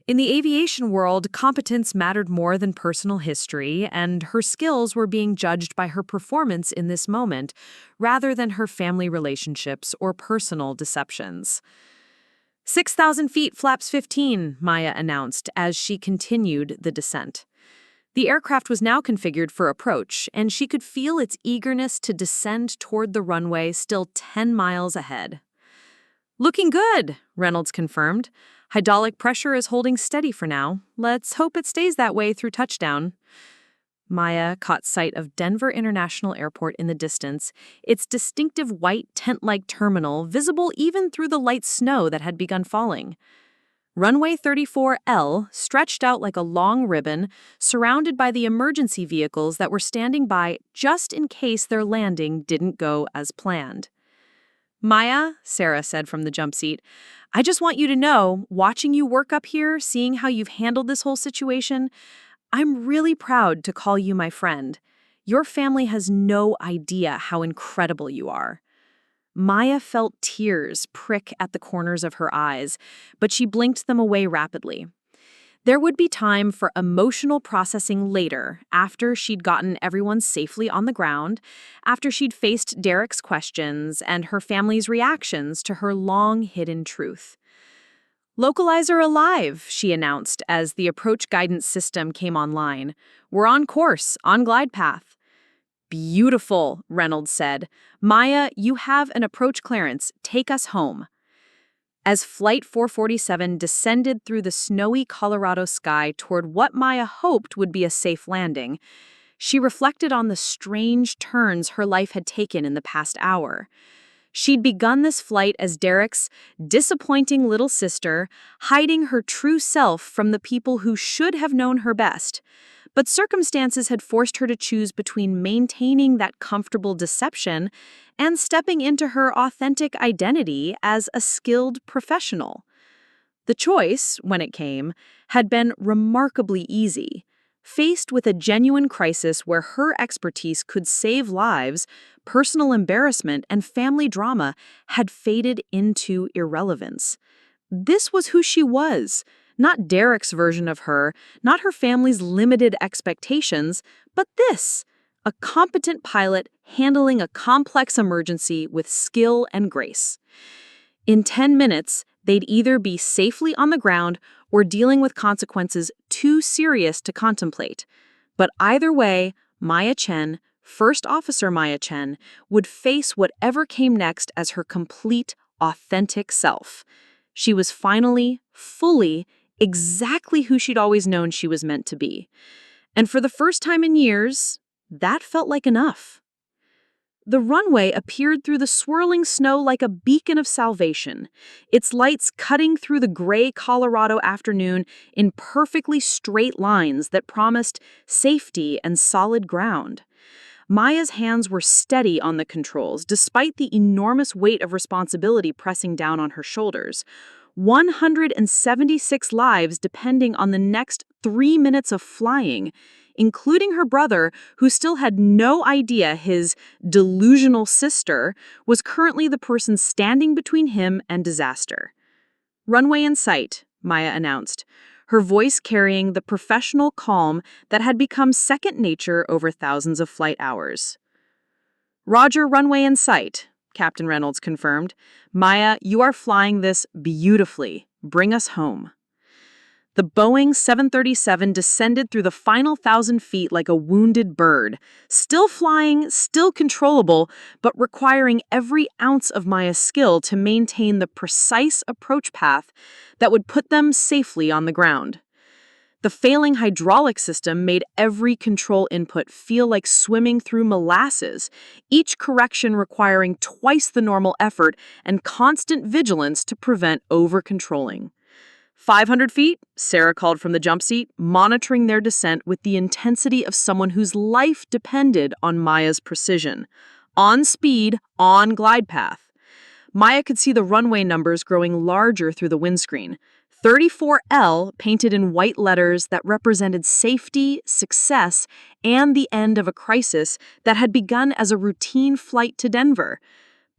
In the aviation world, competence mattered more than personal history, and her skills were being judged by her performance in this moment, rather than her family relationships or personal deceptions. 6,000 feet, flaps 15, Maya announced as she continued the descent. The aircraft was now configured for approach, and she could feel its eagerness to descend toward the runway still 10 miles ahead. Looking good, Reynolds confirmed. Hydraulic pressure is holding steady for now. Let's hope it stays that way through touchdown. Maya caught sight of Denver International Airport in the distance, its distinctive white tent-like terminal visible even through the light snow that had begun falling. Runway 34L stretched out like a long ribbon, surrounded by the emergency vehicles that were standing by just in case their landing didn't go as planned. "Maya," Sarah said from the jump seat, "I just want you to know, watching you work up here, seeing how you've handled this whole situation, I'm really proud to call you my friend. Your family has no idea how incredible you are." Maya felt tears prick at the corners of her eyes, but she blinked them away rapidly. There would be time for emotional processing later, after she'd gotten everyone safely on the ground, after she'd faced Derek's questions and her family's reactions to her long-hidden truth. "Localizer alive," she announced as the approach guidance system came online. "We're on course, on glide path." "Beautiful," Reynolds said. "Maya, you have an approach clearance. Take us home." As Flight 447 descended through the snowy Colorado sky toward what Maya hoped would be a safe landing, she reflected on the strange turns her life had taken in the past hour. She'd begun this flight as Derek's disappointing little sister, hiding her true self from the people who should have known her best. But circumstances had forced her to choose between maintaining that comfortable deception and stepping into her authentic identity as a skilled professional. The choice, when it came, had been remarkably easy. Faced with a genuine crisis where her expertise could save lives, personal embarrassment and family drama had faded into irrelevance. This was who she was. Not Derek's version of her, not her family's limited expectations, but this, a competent pilot handling a complex emergency with skill and grace. In 10 minutes, they'd either be safely on the ground or dealing with consequences too serious to contemplate. But either way, Maya Chen, First Officer Maya Chen, would face whatever came next as her complete, authentic self. She was finally, fully, exactly who she'd always known she was meant to be. And for the first time in years, that felt like enough. The runway appeared through the swirling snow like a beacon of salvation, its lights cutting through the gray Colorado afternoon in perfectly straight lines that promised safety and solid ground. Maya's hands were steady on the controls, despite the enormous weight of responsibility pressing down on her shoulders. 176 lives depending on the next 3 minutes of flying, including her brother, who still had no idea his delusional sister was currently the person standing between him and disaster. "Runway in sight," Maya announced, her voice carrying the professional calm that had become second nature over thousands of flight hours. "Roger, runway in sight," Captain Reynolds confirmed. "Maya, you are flying this beautifully. Bring us home." The Boeing 737 descended through the final 1,000 feet like a wounded bird, still flying, still controllable, but requiring every ounce of Maya's skill to maintain the precise approach path that would put them safely on the ground. The failing hydraulic system made every control input feel like swimming through molasses, each correction requiring twice the normal effort and constant vigilance to prevent over-controlling. 500 feet, Sarah called from the jump seat, monitoring their descent with the intensity of someone whose life depended on Maya's precision. On speed, on glide path. Maya could see the runway numbers growing larger through the windscreen. 34L painted in white letters that represented safety, success, and the end of a crisis that had begun as a routine flight to Denver.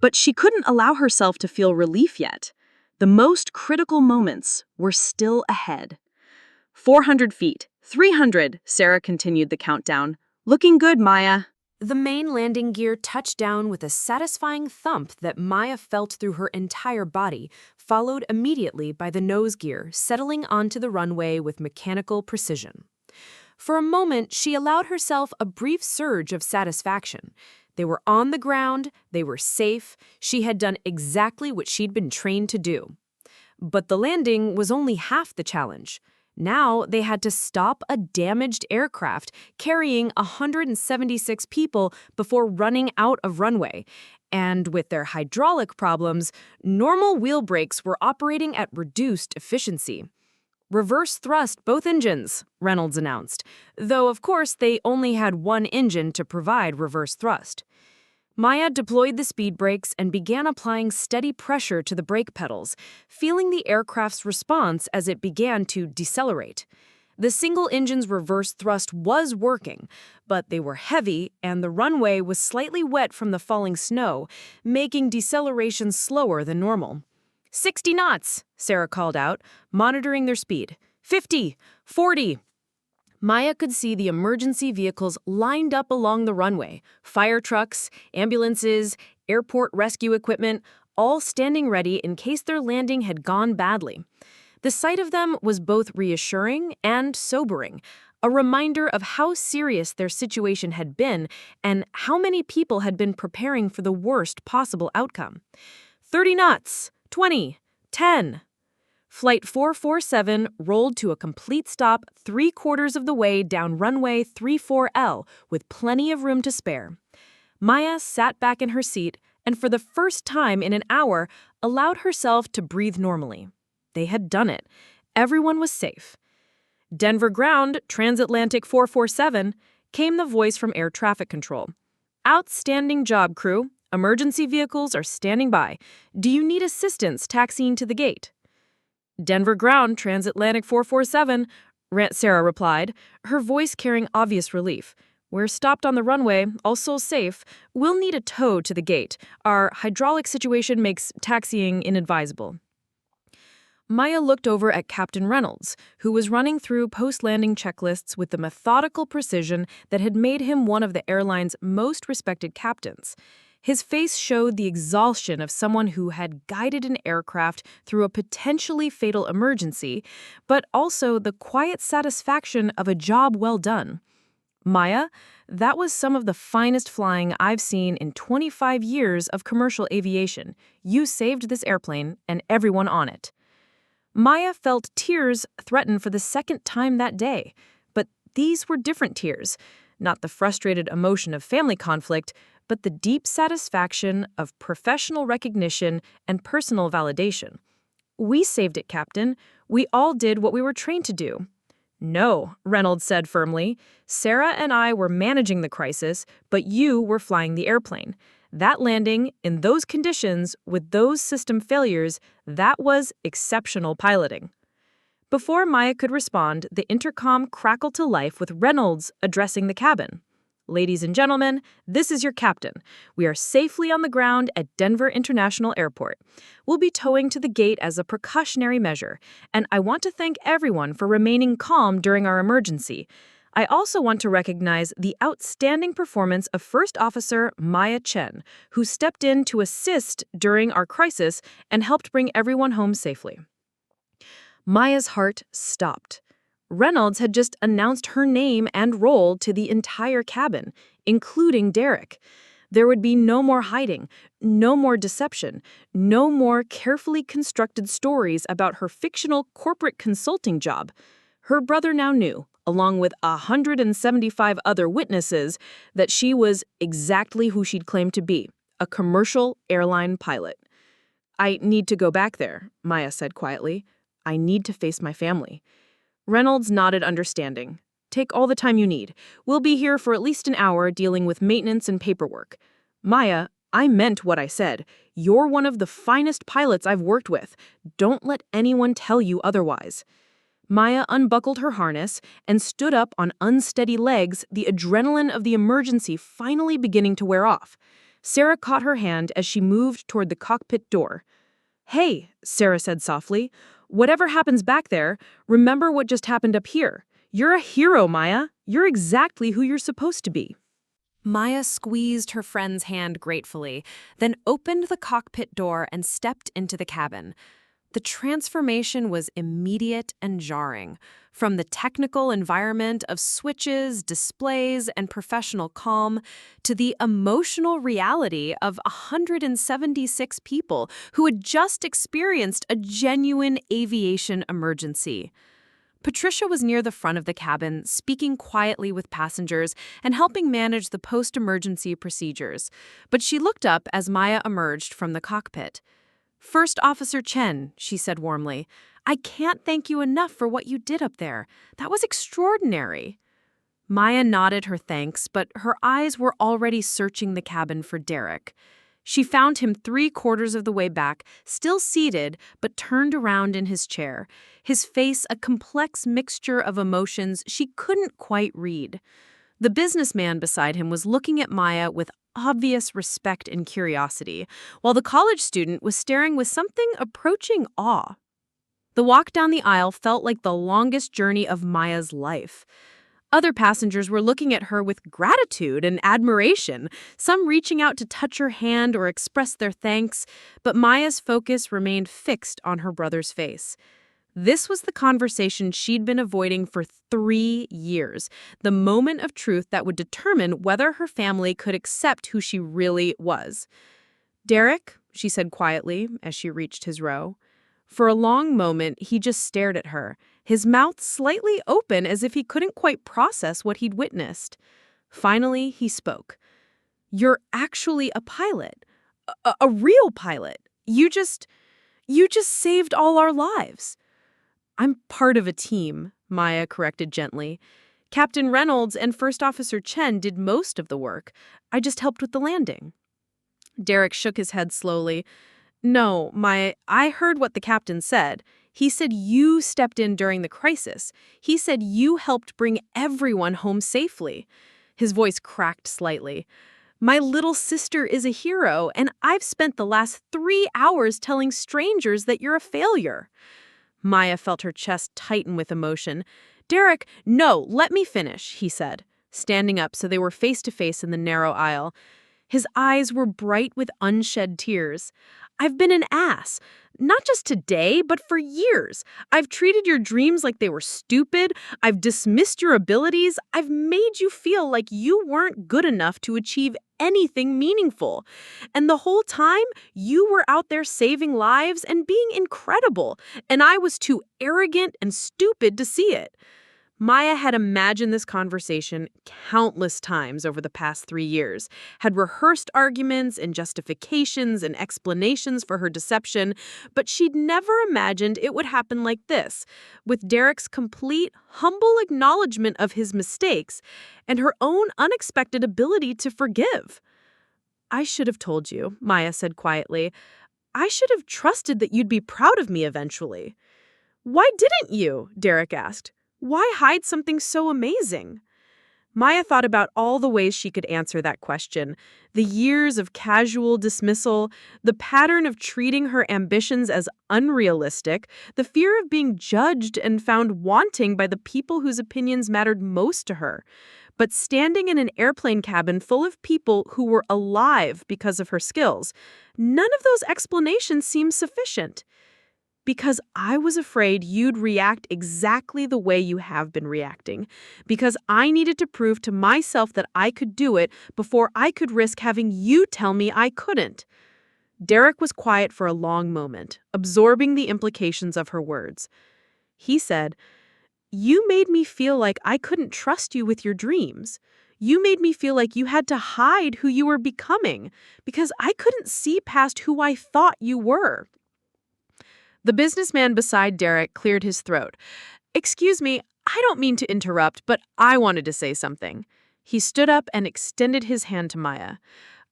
But she couldn't allow herself to feel relief yet. The most critical moments were still ahead. 400 feet, 300, Sarah continued the countdown. "Looking good, Maya." The main landing gear touched down with a satisfying thump that Maya felt through her entire body, followed immediately by the nose gear settling onto the runway with mechanical precision. For a moment, she allowed herself a brief surge of satisfaction. They were on the ground, they were safe, she had done exactly what she'd been trained to do. But the landing was only half the challenge. Now they had to stop a damaged aircraft carrying 176 people before running out of runway. And with their hydraulic problems, normal wheel brakes were operating at reduced efficiency. "Reverse thrust both engines," Reynolds announced, though of course they only had one engine to provide reverse thrust. Maya deployed the speed brakes and began applying steady pressure to the brake pedals, feeling the aircraft's response as it began to decelerate. The single engine's reverse thrust was working, but they were heavy and the runway was slightly wet from the falling snow, making deceleration slower than normal. 60 knots, Sarah called out, monitoring their speed. 50, 40. Maya could see the emergency vehicles lined up along the runway, fire trucks, ambulances, airport rescue equipment, all standing ready in case their landing had gone badly. The sight of them was both reassuring and sobering, a reminder of how serious their situation had been and how many people had been preparing for the worst possible outcome. 30 knots, 20, 10. Flight 447 rolled to a complete stop 3/4 of the way down runway 34L with plenty of room to spare. Maya sat back in her seat and for the first time in an hour allowed herself to breathe normally. They had done it. Everyone was safe. "Denver ground, transatlantic 447, came the voice from air traffic control. "Outstanding job, crew. Emergency vehicles are standing by. Do you need assistance taxiing to the gate?" "Denver ground, transatlantic 447, Sarah replied, her voice carrying obvious relief. "We're stopped on the runway, all souls safe. We'll need a tow to the gate. Our hydraulic situation makes taxiing inadvisable." Maya looked over at Captain Reynolds, who was running through post-landing checklists with the methodical precision that had made him one of the airline's most respected captains. His face showed the exhaustion of someone who had guided an aircraft through a potentially fatal emergency, but also the quiet satisfaction of a job well done. "Maya, that was some of the finest flying I've seen in 25 years of commercial aviation. You saved this airplane and everyone on it." Maya felt tears threaten for the second time that day, but these were different tears, not the frustrated emotion of family conflict, but the deep satisfaction of professional recognition and personal validation. "We saved it, Captain. We all did what we were trained to do." "No," Reynolds said firmly. "Sarah and I were managing the crisis, but you were flying the airplane. That landing, in those conditions, with those system failures, that was exceptional piloting." Before Maya could respond, the intercom crackled to life with Reynolds addressing the cabin. "Ladies and gentlemen, this is your captain. We are safely on the ground at Denver International Airport. We'll be towing to the gate as a precautionary measure, and I want to thank everyone for remaining calm during our emergency. I also want to recognize the outstanding performance of First Officer Maya Chen, who stepped in to assist during our crisis and helped bring everyone home safely." Maya's heart stopped. Reynolds had just announced her name and role to the entire cabin, including Derek. There would be no more hiding, no more deception, no more carefully constructed stories about her fictional corporate consulting job. Her brother now knew, along with 175 other witnesses, that she was exactly who she'd claimed to be, a commercial airline pilot. "I need to go back there," Maya said quietly. "I need to face my family." Reynolds nodded understanding. "Take all the time you need. We'll be here for at least an hour dealing with maintenance and paperwork." "Maya, I meant what I said. You're one of the finest pilots I've worked with. Don't let anyone tell you otherwise." Maya unbuckled her harness and stood up on unsteady legs, the adrenaline of the emergency finally beginning to wear off. Sarah caught her hand as she moved toward the cockpit door. "Hey," Sarah said softly, "whatever happens back there, remember what just happened up here. You're a hero, Maya. You're exactly who you're supposed to be." Maya squeezed her friend's hand gratefully, then opened the cockpit door and stepped into the cabin. The transformation was immediate and jarring. From the technical environment of switches, displays, and professional calm, to the emotional reality of 176 people who had just experienced a genuine aviation emergency. Patricia was near the front of the cabin, speaking quietly with passengers and helping manage the post-emergency procedures. But she looked up as Maya emerged from the cockpit. "First Officer Chen," she said warmly, "I can't thank you enough for what you did up there. That was extraordinary." Maya nodded her thanks, but her eyes were already searching the cabin for Derek. She found him 3/4 of the way back, still seated, but turned around in his chair, his face a complex mixture of emotions she couldn't quite read. The businessman beside him was looking at Maya with obvious respect and curiosity, while the college student was staring with something approaching awe. The walk down the aisle felt like the longest journey of Maya's life. Other passengers were looking at her with gratitude and admiration, some reaching out to touch her hand or express their thanks, but Maya's focus remained fixed on her brother's face. This was the conversation she'd been avoiding for 3 years, the moment of truth that would determine whether her family could accept who she really was. "Derek," she said quietly as she reached his row. For a long moment, he just stared at her, his mouth slightly open as if he couldn't quite process what he'd witnessed. Finally, he spoke. "You're actually a pilot. A real pilot. You just saved all our lives." "I'm part of a team," Maya corrected gently. "Captain Reynolds and First Officer Chen did most of the work. I just helped with the landing." Derek shook his head slowly. "No, I heard what the captain said. He said you stepped in during the crisis. He said you helped bring everyone home safely." His voice cracked slightly. "My little sister is a hero, and I've spent the last 3 hours telling strangers that you're a failure." Maya felt her chest tighten with emotion. "Derek, no, let me finish," he said, standing up so they were face to face in the narrow aisle. His eyes were bright with unshed tears. "I've been an ass. Not just today, but for years. I've treated your dreams like they were stupid. I've dismissed your abilities. I've made you feel like you weren't good enough to achieve anything meaningful. And the whole time, you were out there saving lives and being incredible, and I was too arrogant and stupid to see it." Maya had imagined this conversation countless times over the past 3 years, had rehearsed arguments and justifications and explanations for her deception, but she'd never imagined it would happen like this, with Derek's complete, humble acknowledgement of his mistakes and her own unexpected ability to forgive. "I should have told you," Maya said quietly. "I should have trusted that you'd be proud of me eventually." "Why didn't you?" Derek asked. "Why hide something so amazing?" Maya thought about all the ways she could answer that question. The years of casual dismissal, the pattern of treating her ambitions as unrealistic, the fear of being judged and found wanting by the people whose opinions mattered most to her. But standing in an airplane cabin full of people who were alive because of her skills, none of those explanations seemed sufficient. "Because I was afraid you'd react exactly the way you have been reacting. Because I needed to prove to myself that I could do it before I could risk having you tell me I couldn't." Derek was quiet for a long moment, absorbing the implications of her words. He said, "You made me feel like I couldn't trust you with your dreams. You made me feel like you had to hide who you were becoming, because I couldn't see past who I thought you were." The businessman beside Derek cleared his throat. "Excuse me, I don't mean to interrupt, but I wanted to say something." He stood up and extended his hand to Maya.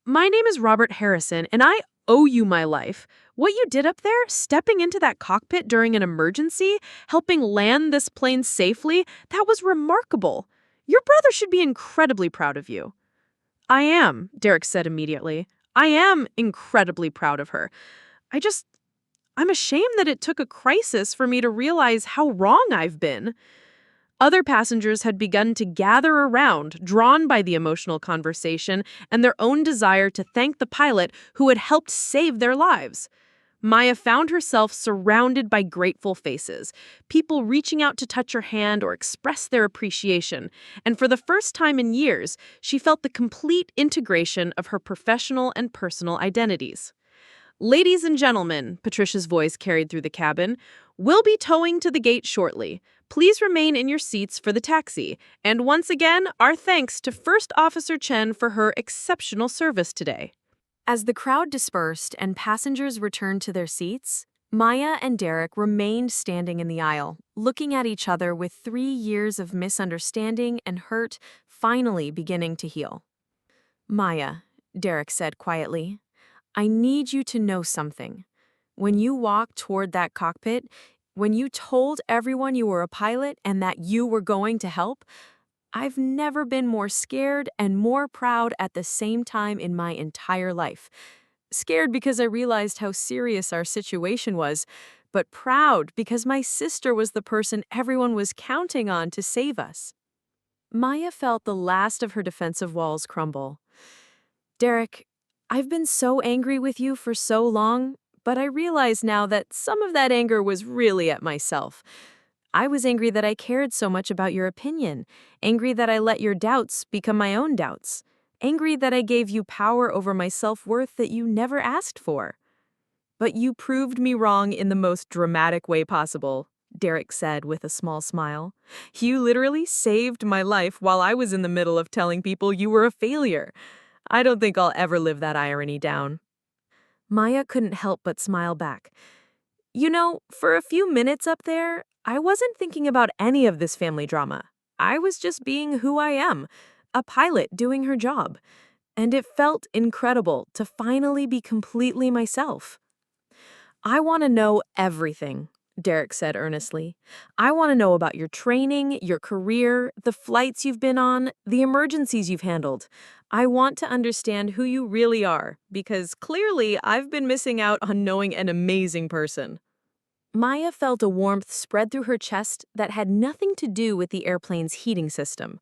"My name is Robert Harrison, and I owe you my life. What you did up there, stepping into that cockpit during an emergency, helping land this plane safely, that was remarkable. Your brother should be incredibly proud of you." "I am," Derek said immediately. "I am incredibly proud of her. I'm ashamed that it took a crisis for me to realize how wrong I've been." Other passengers had begun to gather around, drawn by the emotional conversation and their own desire to thank the pilot who had helped save their lives. Maya found herself surrounded by grateful faces, people reaching out to touch her hand or express their appreciation, and for the first time in years, she felt the complete integration of her professional and personal identities. "Ladies and gentlemen," Patricia's voice carried through the cabin, "we'll be towing to the gate shortly. please remain in your seats for the taxi. And once again, our thanks to First Officer Chen for her exceptional service today. As the crowd dispersed and passengers returned to their seats, Maya and Derek remained standing in the aisle, looking at each other with 3 years of misunderstanding and hurt finally beginning to heal. Maya, Derek said quietly, I need you to know something. When you walked toward that cockpit, when you told everyone you were a pilot and that you were going to help, I've never been more scared and more proud at the same time in my entire life. Scared because I realized how serious our situation was, but proud because my sister was the person everyone was counting on to save us. Maya felt the last of her defensive walls crumble. Derek, I've been so angry with you for so long, but I realize now that some of that anger was really at myself. I was angry that I cared so much about your opinion, angry that I let your doubts become my own doubts, angry that I gave you power over my self-worth that you never asked for. But you proved me wrong in the most dramatic way possible, Derek said with a small smile. You literally saved my life while I was in the middle of telling people you were a failure. I don't think I'll ever live that irony down. Maya couldn't help but smile back. You know, for a few minutes up there, I wasn't thinking about any of this family drama. I was just being who I am, a pilot doing her job. And it felt incredible to finally be completely myself. I want to know everything, Derek said earnestly. I want to know about your training, your career, the flights you've been on, the emergencies you've handled. I want to understand who you really are, because clearly I've been missing out on knowing an amazing person. Maya felt a warmth spread through her chest that had nothing to do with the airplane's heating system.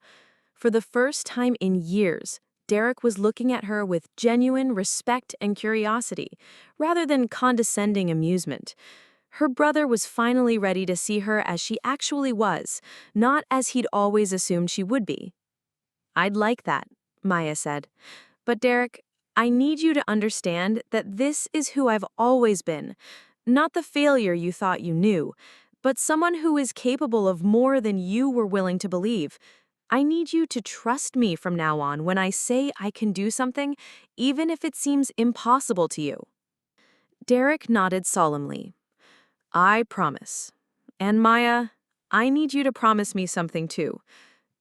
For the first time in years, Derek was looking at her with genuine respect and curiosity, rather than condescending amusement. Her brother was finally ready to see her as she actually was, not as he'd always assumed she would be. I'd like that, Maya said. But Derek, I need you to understand that this is who I've always been. Not the failure you thought you knew, but someone who is capable of more than you were willing to believe. I need you to trust me from now on when I say I can do something, even if it seems impossible to you. Derek nodded solemnly. I promise. And Maya, I need you to promise me something too.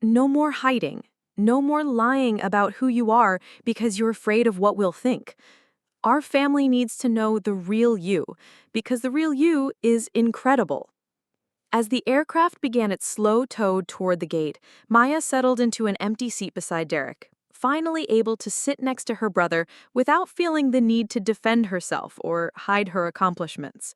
No more hiding. No more lying about who you are because you're afraid of what we'll think. Our family needs to know the real you, because the real you is incredible. As the aircraft began its slow tow toward the gate, Maya settled into an empty seat beside Derek, finally able to sit next to her brother without feeling the need to defend herself or hide her accomplishments.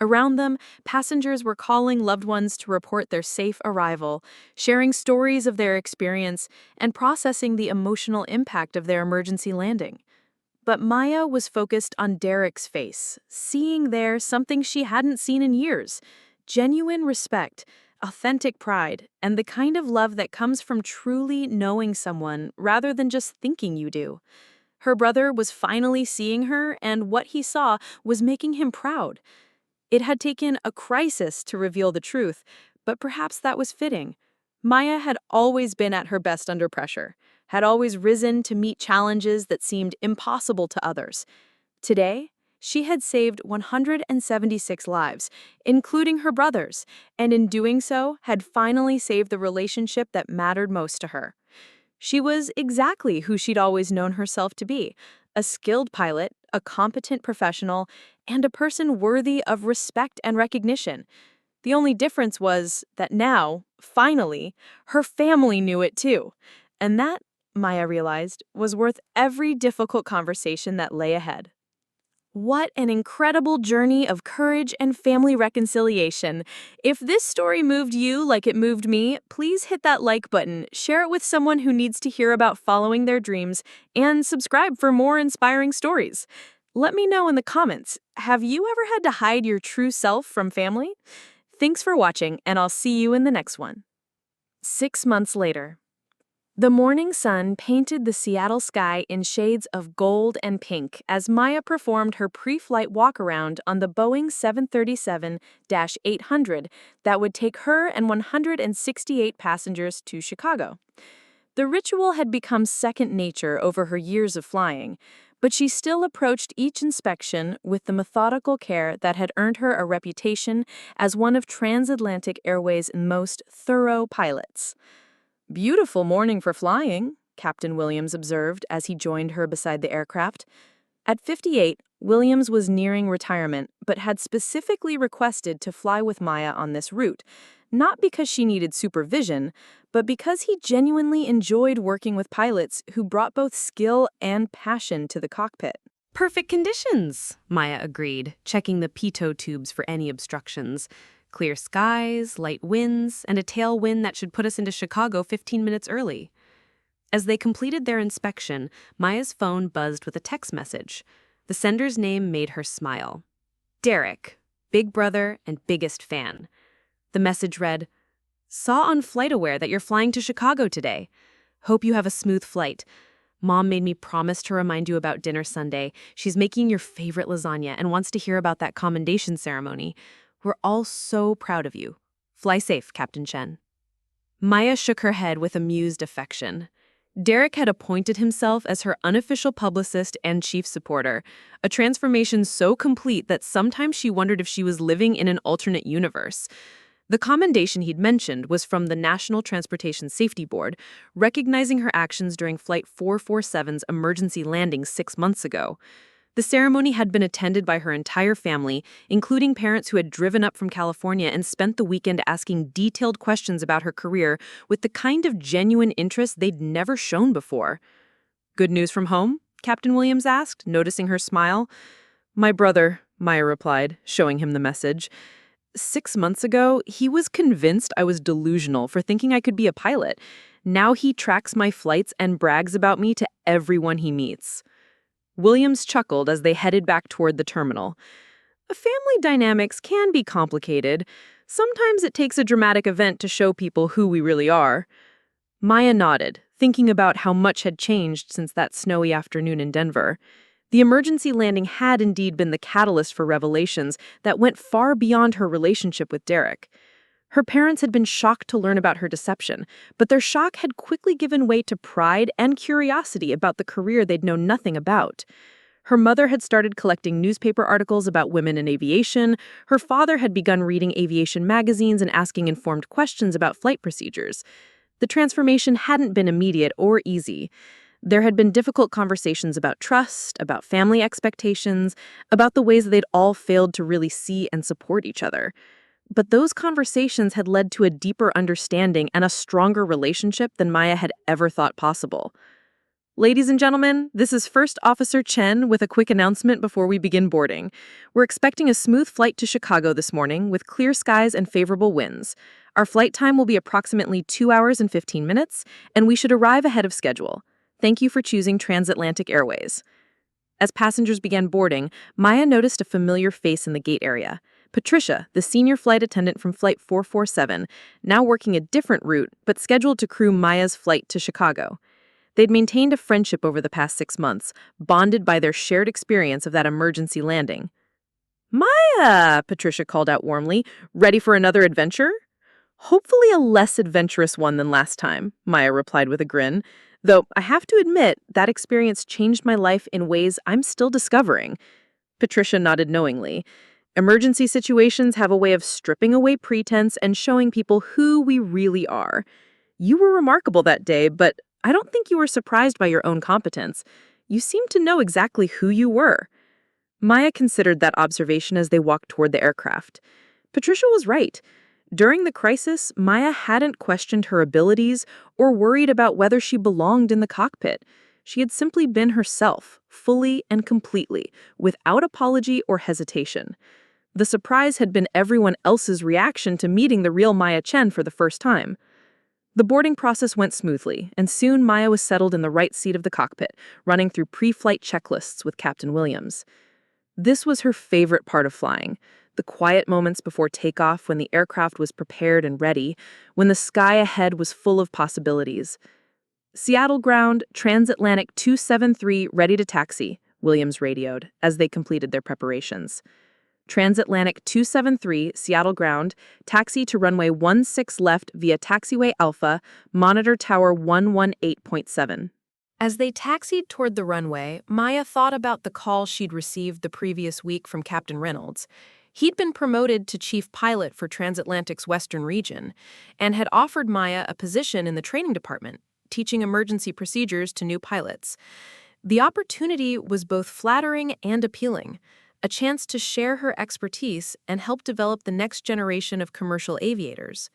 Around them, passengers were calling loved ones to report their safe arrival, sharing stories of their experience, and processing the emotional impact of their emergency landing. But Maya was focused on Derek's face, seeing there something she hadn't seen in years: genuine respect, authentic pride, and the kind of love that comes from truly knowing someone rather than just thinking you do. Her brother was finally seeing her, and what he saw was making him proud. It had taken a crisis to reveal the truth, but perhaps that was fitting. Maya had always been at her best under pressure, had always risen to meet challenges that seemed impossible to others. Today, she had saved 176 lives, including her brother's, and in doing so, had finally saved the relationship that mattered most to her. She was exactly who she'd always known herself to be: a skilled pilot, a competent professional, and a person worthy of respect and recognition. The only difference was that now, finally, her family knew it too. And that, Maya realized, was worth every difficult conversation that lay ahead. What an incredible journey of courage and family reconciliation. If this story moved you like it moved me, please hit that like button, share it with someone who needs to hear about following their dreams, and subscribe for more inspiring stories. Let me know in the comments, have you ever had to hide your true self from family? Thanks for watching, and I'll see you in the next one. 6 months later. The morning sun painted the Seattle sky in shades of gold and pink as Maya performed her pre-flight walk-around on the Boeing 737-800 that would take her and 168 passengers to Chicago. The ritual had become second nature over her years of flying, but she still approached each inspection with the methodical care that had earned her a reputation as one of transatlantic airways' most thorough pilots. "Beautiful morning for flying," Captain Williams observed as he joined her beside the aircraft. At 58, Williams was nearing retirement, but had specifically requested to fly with Maya on this route, not because she needed supervision, but because he genuinely enjoyed working with pilots who brought both skill and passion to the cockpit. Perfect conditions, Maya agreed, checking the pitot tubes for any obstructions. Clear skies, light winds, and a tailwind that should put us into Chicago 15 minutes early. As they completed their inspection, Maya's phone buzzed with a text message. The sender's name made her smile. Derek, big brother and biggest fan. The message read, "Saw on FlightAware that you're flying to Chicago today. Hope you have a smooth flight. Mom made me promise to remind you about dinner Sunday. She's making your favorite lasagna and wants to hear about that commendation ceremony. We're all so proud of you. Fly safe, Captain Chen." Maya shook her head with amused affection. Derek had appointed himself as her unofficial publicist and chief supporter, a transformation so complete that sometimes she wondered if she was living in an alternate universe. The commendation he'd mentioned was from the National Transportation Safety Board, recognizing her actions during Flight 447's emergency landing 6 months ago. The ceremony had been attended by her entire family, including parents who had driven up from California and spent the weekend asking detailed questions about her career with the kind of genuine interest they'd never shown before. "Good news from home?" Captain Williams asked, noticing her smile. "My brother," Maya replied, showing him the message. 6 months ago, he was convinced I was delusional for thinking I could be a pilot. Now he tracks my flights and brags about me to everyone he meets." Williams chuckled as they headed back toward the terminal. "Family dynamics can be complicated. Sometimes it takes a dramatic event to show people who we really are." Maya nodded, thinking about how much had changed since that snowy afternoon in Denver. The emergency landing had indeed been the catalyst for revelations that went far beyond her relationship with Derek. Her parents had been shocked to learn about her deception, but their shock had quickly given way to pride and curiosity about the career they'd known nothing about. Her mother had started collecting newspaper articles about women in aviation. Her father had begun reading aviation magazines and asking informed questions about flight procedures. The transformation hadn't been immediate or easy. There had been difficult conversations about trust, about family expectations, about the ways they'd all failed to really see and support each other. But those conversations had led to a deeper understanding and a stronger relationship than Maya had ever thought possible. "Ladies and gentlemen, this is First Officer Chen with a quick announcement before we begin boarding. We're expecting a smooth flight to Chicago this morning with clear skies and favorable winds. Our flight time will be approximately 2 hours and 15 minutes, and we should arrive ahead of schedule. Thank you for choosing Transatlantic Airways." As passengers began boarding, Maya noticed a familiar face in the gate area. Patricia, the senior flight attendant from Flight 447, now working a different route, but scheduled to crew Maya's flight to Chicago. They'd maintained a friendship over the past 6 months, bonded by their shared experience of that emergency landing. "Maya," Patricia called out warmly, "ready for another adventure?" "Hopefully a less adventurous one than last time," Maya replied with a grin. "Though I have to admit, that experience changed my life in ways I'm still discovering." Patricia nodded knowingly. Emergency situations have a way of stripping away pretense and showing people who we really are. You were remarkable that day, but I don't think you were surprised by your own competence. You seemed to know exactly who you were. Maya considered that observation as they walked toward the aircraft. Patricia was right. During the crisis, Maya hadn't questioned her abilities or worried about whether she belonged in the cockpit. She had simply been herself, fully and completely, without apology or hesitation. The surprise had been everyone else's reaction to meeting the real Maya Chen for the first time. The boarding process went smoothly, and soon Maya was settled in the right seat of the cockpit, running through pre-flight checklists with Captain Williams. This was her favorite part of flying, the quiet moments before takeoff when the aircraft was prepared and ready, when the sky ahead was full of possibilities. Seattle ground, transatlantic 273 ready to taxi, Williams radioed as they completed their preparations. Transatlantic 273, Seattle ground, taxi to runway 16 left via taxiway Alpha, monitor tower 118.7. As they taxied toward the runway, Maya thought about the call she'd received the previous week from Captain Reynolds. He'd been promoted to chief pilot for Transatlantic's Western region and had offered Maya a position in the training department, teaching emergency procedures to new pilots. The opportunity was both flattering and appealing, a chance to share her expertise and help develop the next generation of commercial aviators.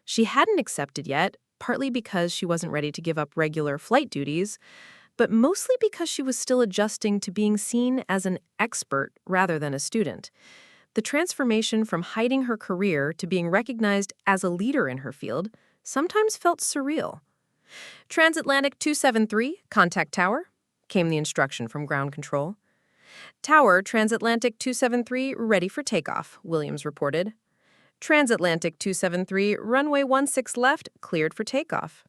She hadn't accepted yet, partly because she wasn't ready to give up regular flight duties, but mostly because she was still adjusting to being seen as an expert rather than a student. The transformation from hiding her career to being recognized as a leader in her field sometimes felt surreal. Transatlantic 273, contact tower, came the instruction from ground control. Tower, Transatlantic 273, ready for takeoff, Williams reported. Transatlantic 273, runway 16 left, cleared for takeoff.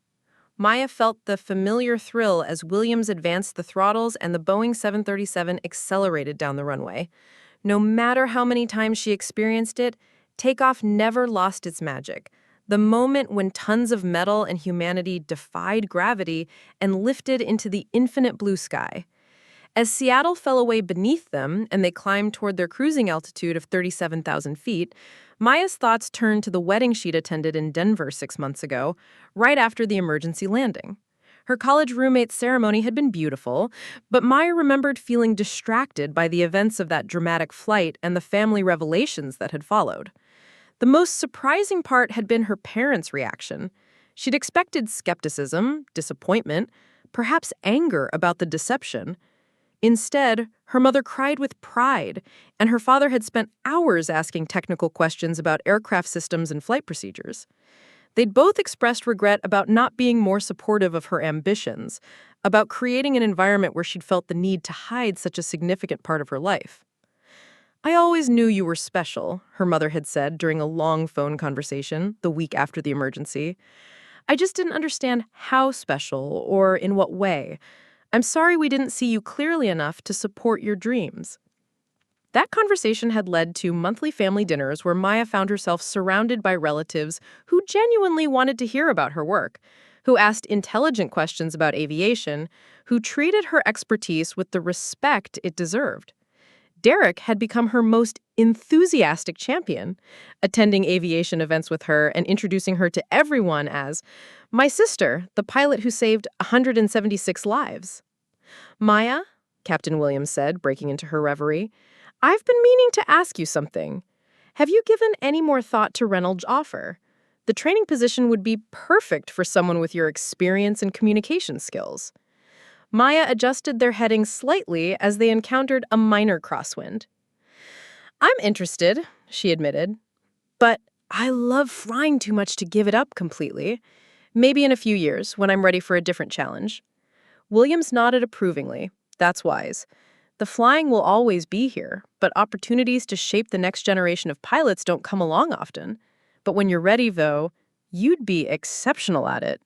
Maya felt the familiar thrill as Williams advanced the throttles and the Boeing 737 accelerated down the runway. No matter how many times she experienced it, takeoff never lost its magic. The moment when tons of metal and humanity defied gravity and lifted into the infinite blue sky. As Seattle fell away beneath them and they climbed toward their cruising altitude of 37,000 feet, Maya's thoughts turned to the wedding she'd attended in Denver 6 months ago, right after the emergency landing. Her college roommate's ceremony had been beautiful, but Maya remembered feeling distracted by the events of that dramatic flight and the family revelations that had followed. The most surprising part had been her parents' reaction. She'd expected skepticism, disappointment, perhaps anger about the deception. Instead, her mother cried with pride, and her father had spent hours asking technical questions about aircraft systems and flight procedures. They'd both expressed regret about not being more supportive of her ambitions, about creating an environment where she'd felt the need to hide such a significant part of her life. "I always knew you were special," her mother had said during a long phone conversation the week after the emergency. "I just didn't understand how special or in what way. I'm sorry we didn't see you clearly enough to support your dreams." That conversation had led to monthly family dinners where Maya found herself surrounded by relatives who genuinely wanted to hear about her work, who asked intelligent questions about aviation, who treated her expertise with the respect it deserved. Derek had become her most enthusiastic champion, attending aviation events with her and introducing her to everyone as "my sister, the pilot who saved 176 lives." "Maya," Captain Williams said, breaking into her reverie, "I've been meaning to ask you something. Have you given any more thought to Reynolds' offer? The training position would be perfect for someone with your experience and communication skills." Maya adjusted their heading slightly as they encountered a minor crosswind. "I'm interested," she admitted, "but I love flying too much to give it up completely. Maybe in a few years, when I'm ready for a different challenge." Williams nodded approvingly. "That's wise. The flying will always be here, but opportunities to shape the next generation of pilots don't come along often. But when you're ready, though, you'd be exceptional at it."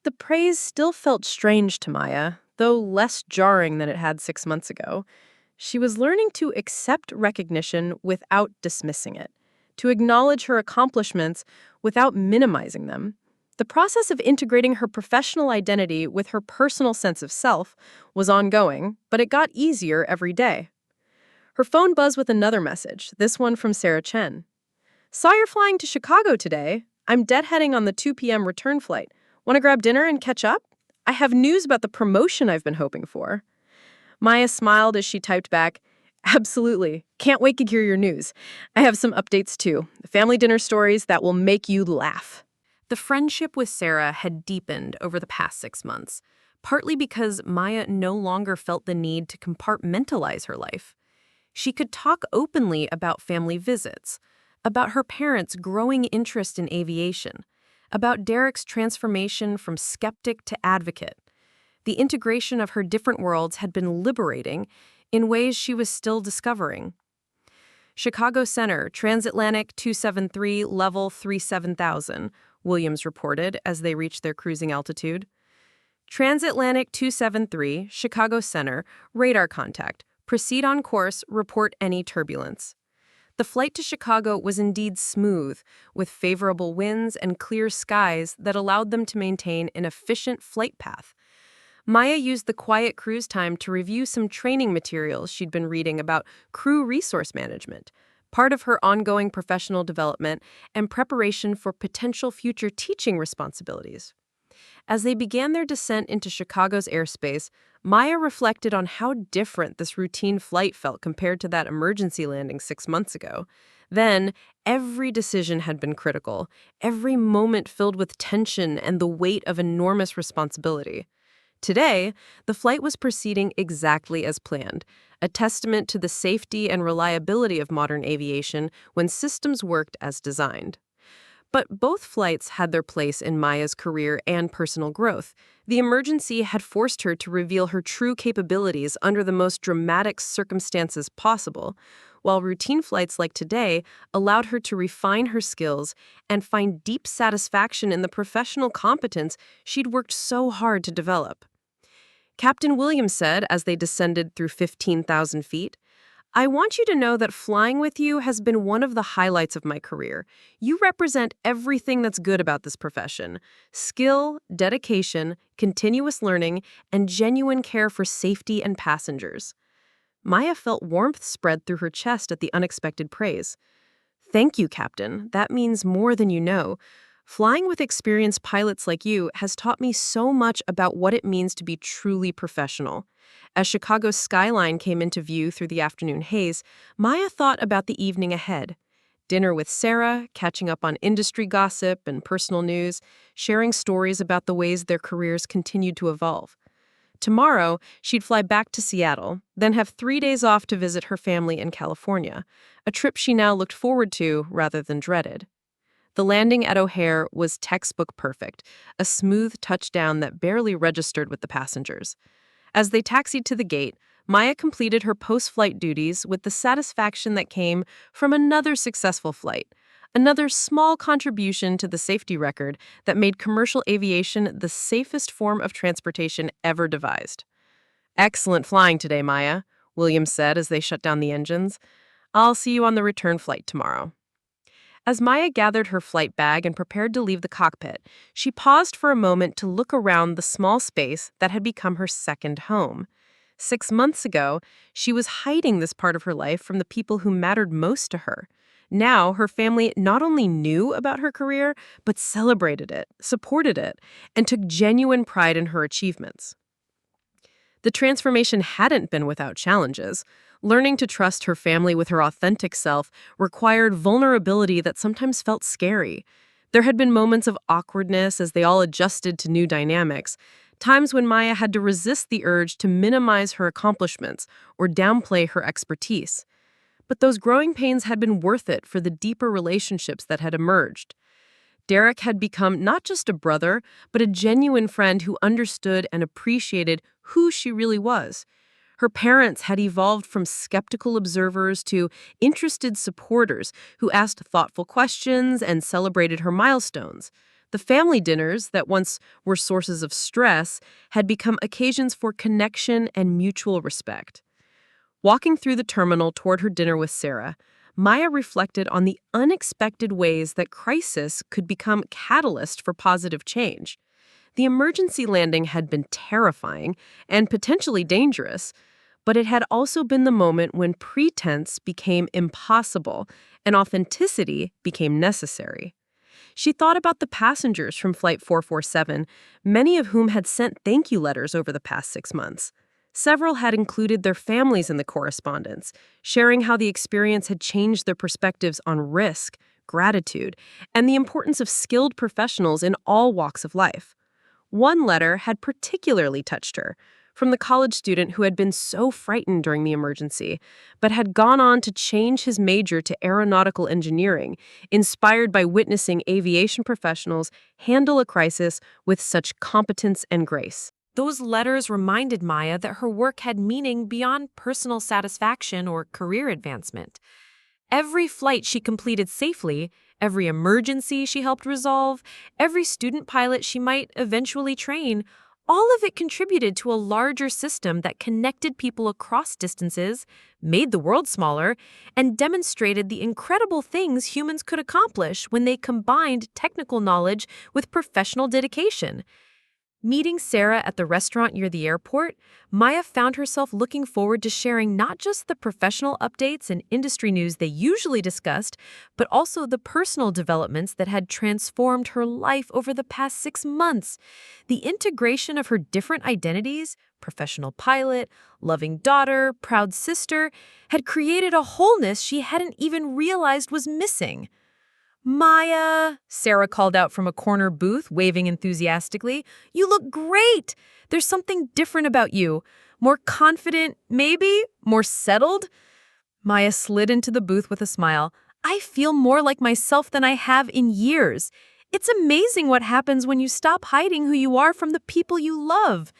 The praise still felt strange to Maya, though less jarring than it had 6 months ago. She was learning to accept recognition without dismissing it, to acknowledge her accomplishments without minimizing them. The process of integrating her professional identity with her personal sense of self was ongoing, but it got easier every day. Her phone buzzed with another message, this one from Sarah Chen. "Saw you're flying to Chicago today. I'm deadheading on the 2 p.m. return flight. Want to grab dinner and catch up? I have news about the promotion I've been hoping for." Maya smiled as she typed back, "Absolutely. Can't wait to hear your news. I have some updates too. Family dinner stories that will make you laugh." The friendship with Sarah had deepened over the past 6 months, partly because Maya no longer felt the need to compartmentalize her life. She could talk openly about family visits, about her parents' growing interest in aviation, about Derek's transformation from skeptic to advocate. The integration of her different worlds had been liberating in ways she was still discovering. "Chicago Center, Transatlantic 273, level 37,000, Williams reported as they reached their cruising altitude. Transatlantic 273, Chicago Center, radar contact. Proceed on course, report any turbulence. The flight to Chicago was indeed smooth, with favorable winds and clear skies that allowed them to maintain an efficient flight path. Maya used the quiet cruise time to review some training materials she'd been reading about crew resource management, part of her ongoing professional development and preparation for potential future teaching responsibilities. As they began their descent into Chicago's airspace, Maya reflected on how different this routine flight felt compared to that emergency landing 6 months ago. Then, every decision had been critical, every moment filled with tension and the weight of enormous responsibility. Today, the flight was proceeding exactly as planned, a testament to the safety and reliability of modern aviation when systems worked as designed. But both flights had their place in Maya's career and personal growth. The emergency had forced her to reveal her true capabilities under the most dramatic circumstances possible, while routine flights like today allowed her to refine her skills and find deep satisfaction in the professional competence she'd worked so hard to develop. Captain Williams said as they descended through 15,000 feet, "I want you to know that flying with you has been one of the highlights of my career. You represent everything that's good about this profession: skill, dedication, continuous learning, and genuine care for safety and passengers." Maya felt warmth spread through her chest at the unexpected praise. "Thank you, Captain. That means more than you know. Flying with experienced pilots like you has taught me so much about what it means to be truly professional." As Chicago's skyline came into view through the afternoon haze, Maya thought about the evening ahead. Dinner with Sarah, catching up on industry gossip and personal news, sharing stories about the ways their careers continued to evolve. Tomorrow, she'd fly back to Seattle, then have 3 days off to visit her family in California, a trip she now looked forward to rather than dreaded. The landing at O'Hare was textbook perfect, a smooth touchdown that barely registered with the passengers. As they taxied to the gate, Maya completed her post-flight duties with the satisfaction that came from another successful flight, another small contribution to the safety record that made commercial aviation the safest form of transportation ever devised. "Excellent flying today, Maya," Williams said as they shut down the engines. "I'll see you on the return flight tomorrow." As Maya gathered her flight bag and prepared to leave the cockpit, she paused for a moment to look around the small space that had become her second home. 6 months ago, she was hiding this part of her life from the people who mattered most to her. Now, her family not only knew about her career, but celebrated it, supported it, and took genuine pride in her achievements. The transformation hadn't been without challenges. Learning to trust her family with her authentic self required vulnerability that sometimes felt scary. There had been moments of awkwardness as they all adjusted to new dynamics, times when Maya had to resist the urge to minimize her accomplishments or downplay her expertise. But those growing pains had been worth it for the deeper relationships that had emerged. Derek had become not just a brother, but a genuine friend who understood and appreciated who she really was. Her parents had evolved from skeptical observers to interested supporters who asked thoughtful questions and celebrated her milestones. The family dinners that once were sources of stress had become occasions for connection and mutual respect. Walking through the terminal toward her dinner with Sarah, Maya reflected on the unexpected ways that crisis could become catalyst for positive change. The emergency landing had been terrifying and potentially dangerous, but it had also been the moment when pretense became impossible and authenticity became necessary. She thought about the passengers from Flight 447, many of whom had sent thank you letters over the past 6 months. Several had included their families in the correspondence, sharing how the experience had changed their perspectives on risk, gratitude, and the importance of skilled professionals in all walks of life. One letter had particularly touched her, from the college student who had been so frightened during the emergency, but had gone on to change his major to aeronautical engineering, inspired by witnessing aviation professionals handle a crisis with such competence and grace. Those letters reminded Maya that her work had meaning beyond personal satisfaction or career advancement. Every flight she completed safely, every emergency she helped resolve, every student pilot she might eventually train, All of it contributed to a larger system that connected people across distances, made the world smaller, and demonstrated the incredible things humans could accomplish when they combined technical knowledge with professional dedication. Meeting Sarah at the restaurant near the airport, Maya found herself looking forward to sharing not just the professional updates and industry news they usually discussed, but also the personal developments that had transformed her life over the past 6 months. The integration of her different identities, professional pilot, loving daughter, proud sister, had created a wholeness she hadn't even realized was missing. Maya, Sarah called out from a corner booth, waving enthusiastically. You look great! There's something different about you. More confident, maybe? More settled? Maya slid into the booth with a smile. I feel more like myself than I have in years. It's amazing what happens when you stop hiding who you are from the people you love.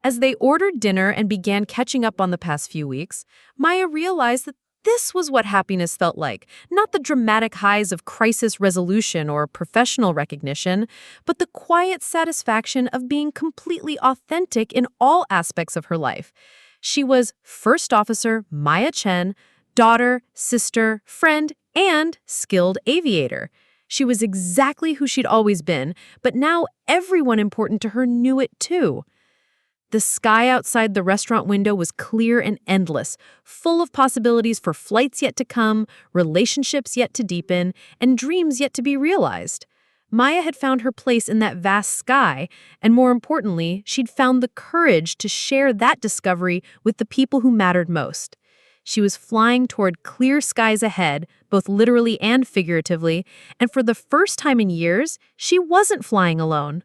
As they ordered dinner and began catching up on the past few weeks, Maya realized that this was what happiness felt like, not the dramatic highs of crisis resolution or professional recognition, but the quiet satisfaction of being completely authentic in all aspects of her life. She was First Officer Maya Chen, daughter, sister, friend, and skilled aviator. She was exactly who she'd always been, but now everyone important to her knew it too. The sky outside the restaurant window was clear and endless, full of possibilities for flights yet to come, relationships yet to deepen, and dreams yet to be realized. Maya had found her place in that vast sky, and more importantly, she'd found the courage to share that discovery with the people who mattered most. She was flying toward clear skies ahead, both literally and figuratively, and for the first time in years, she wasn't flying alone.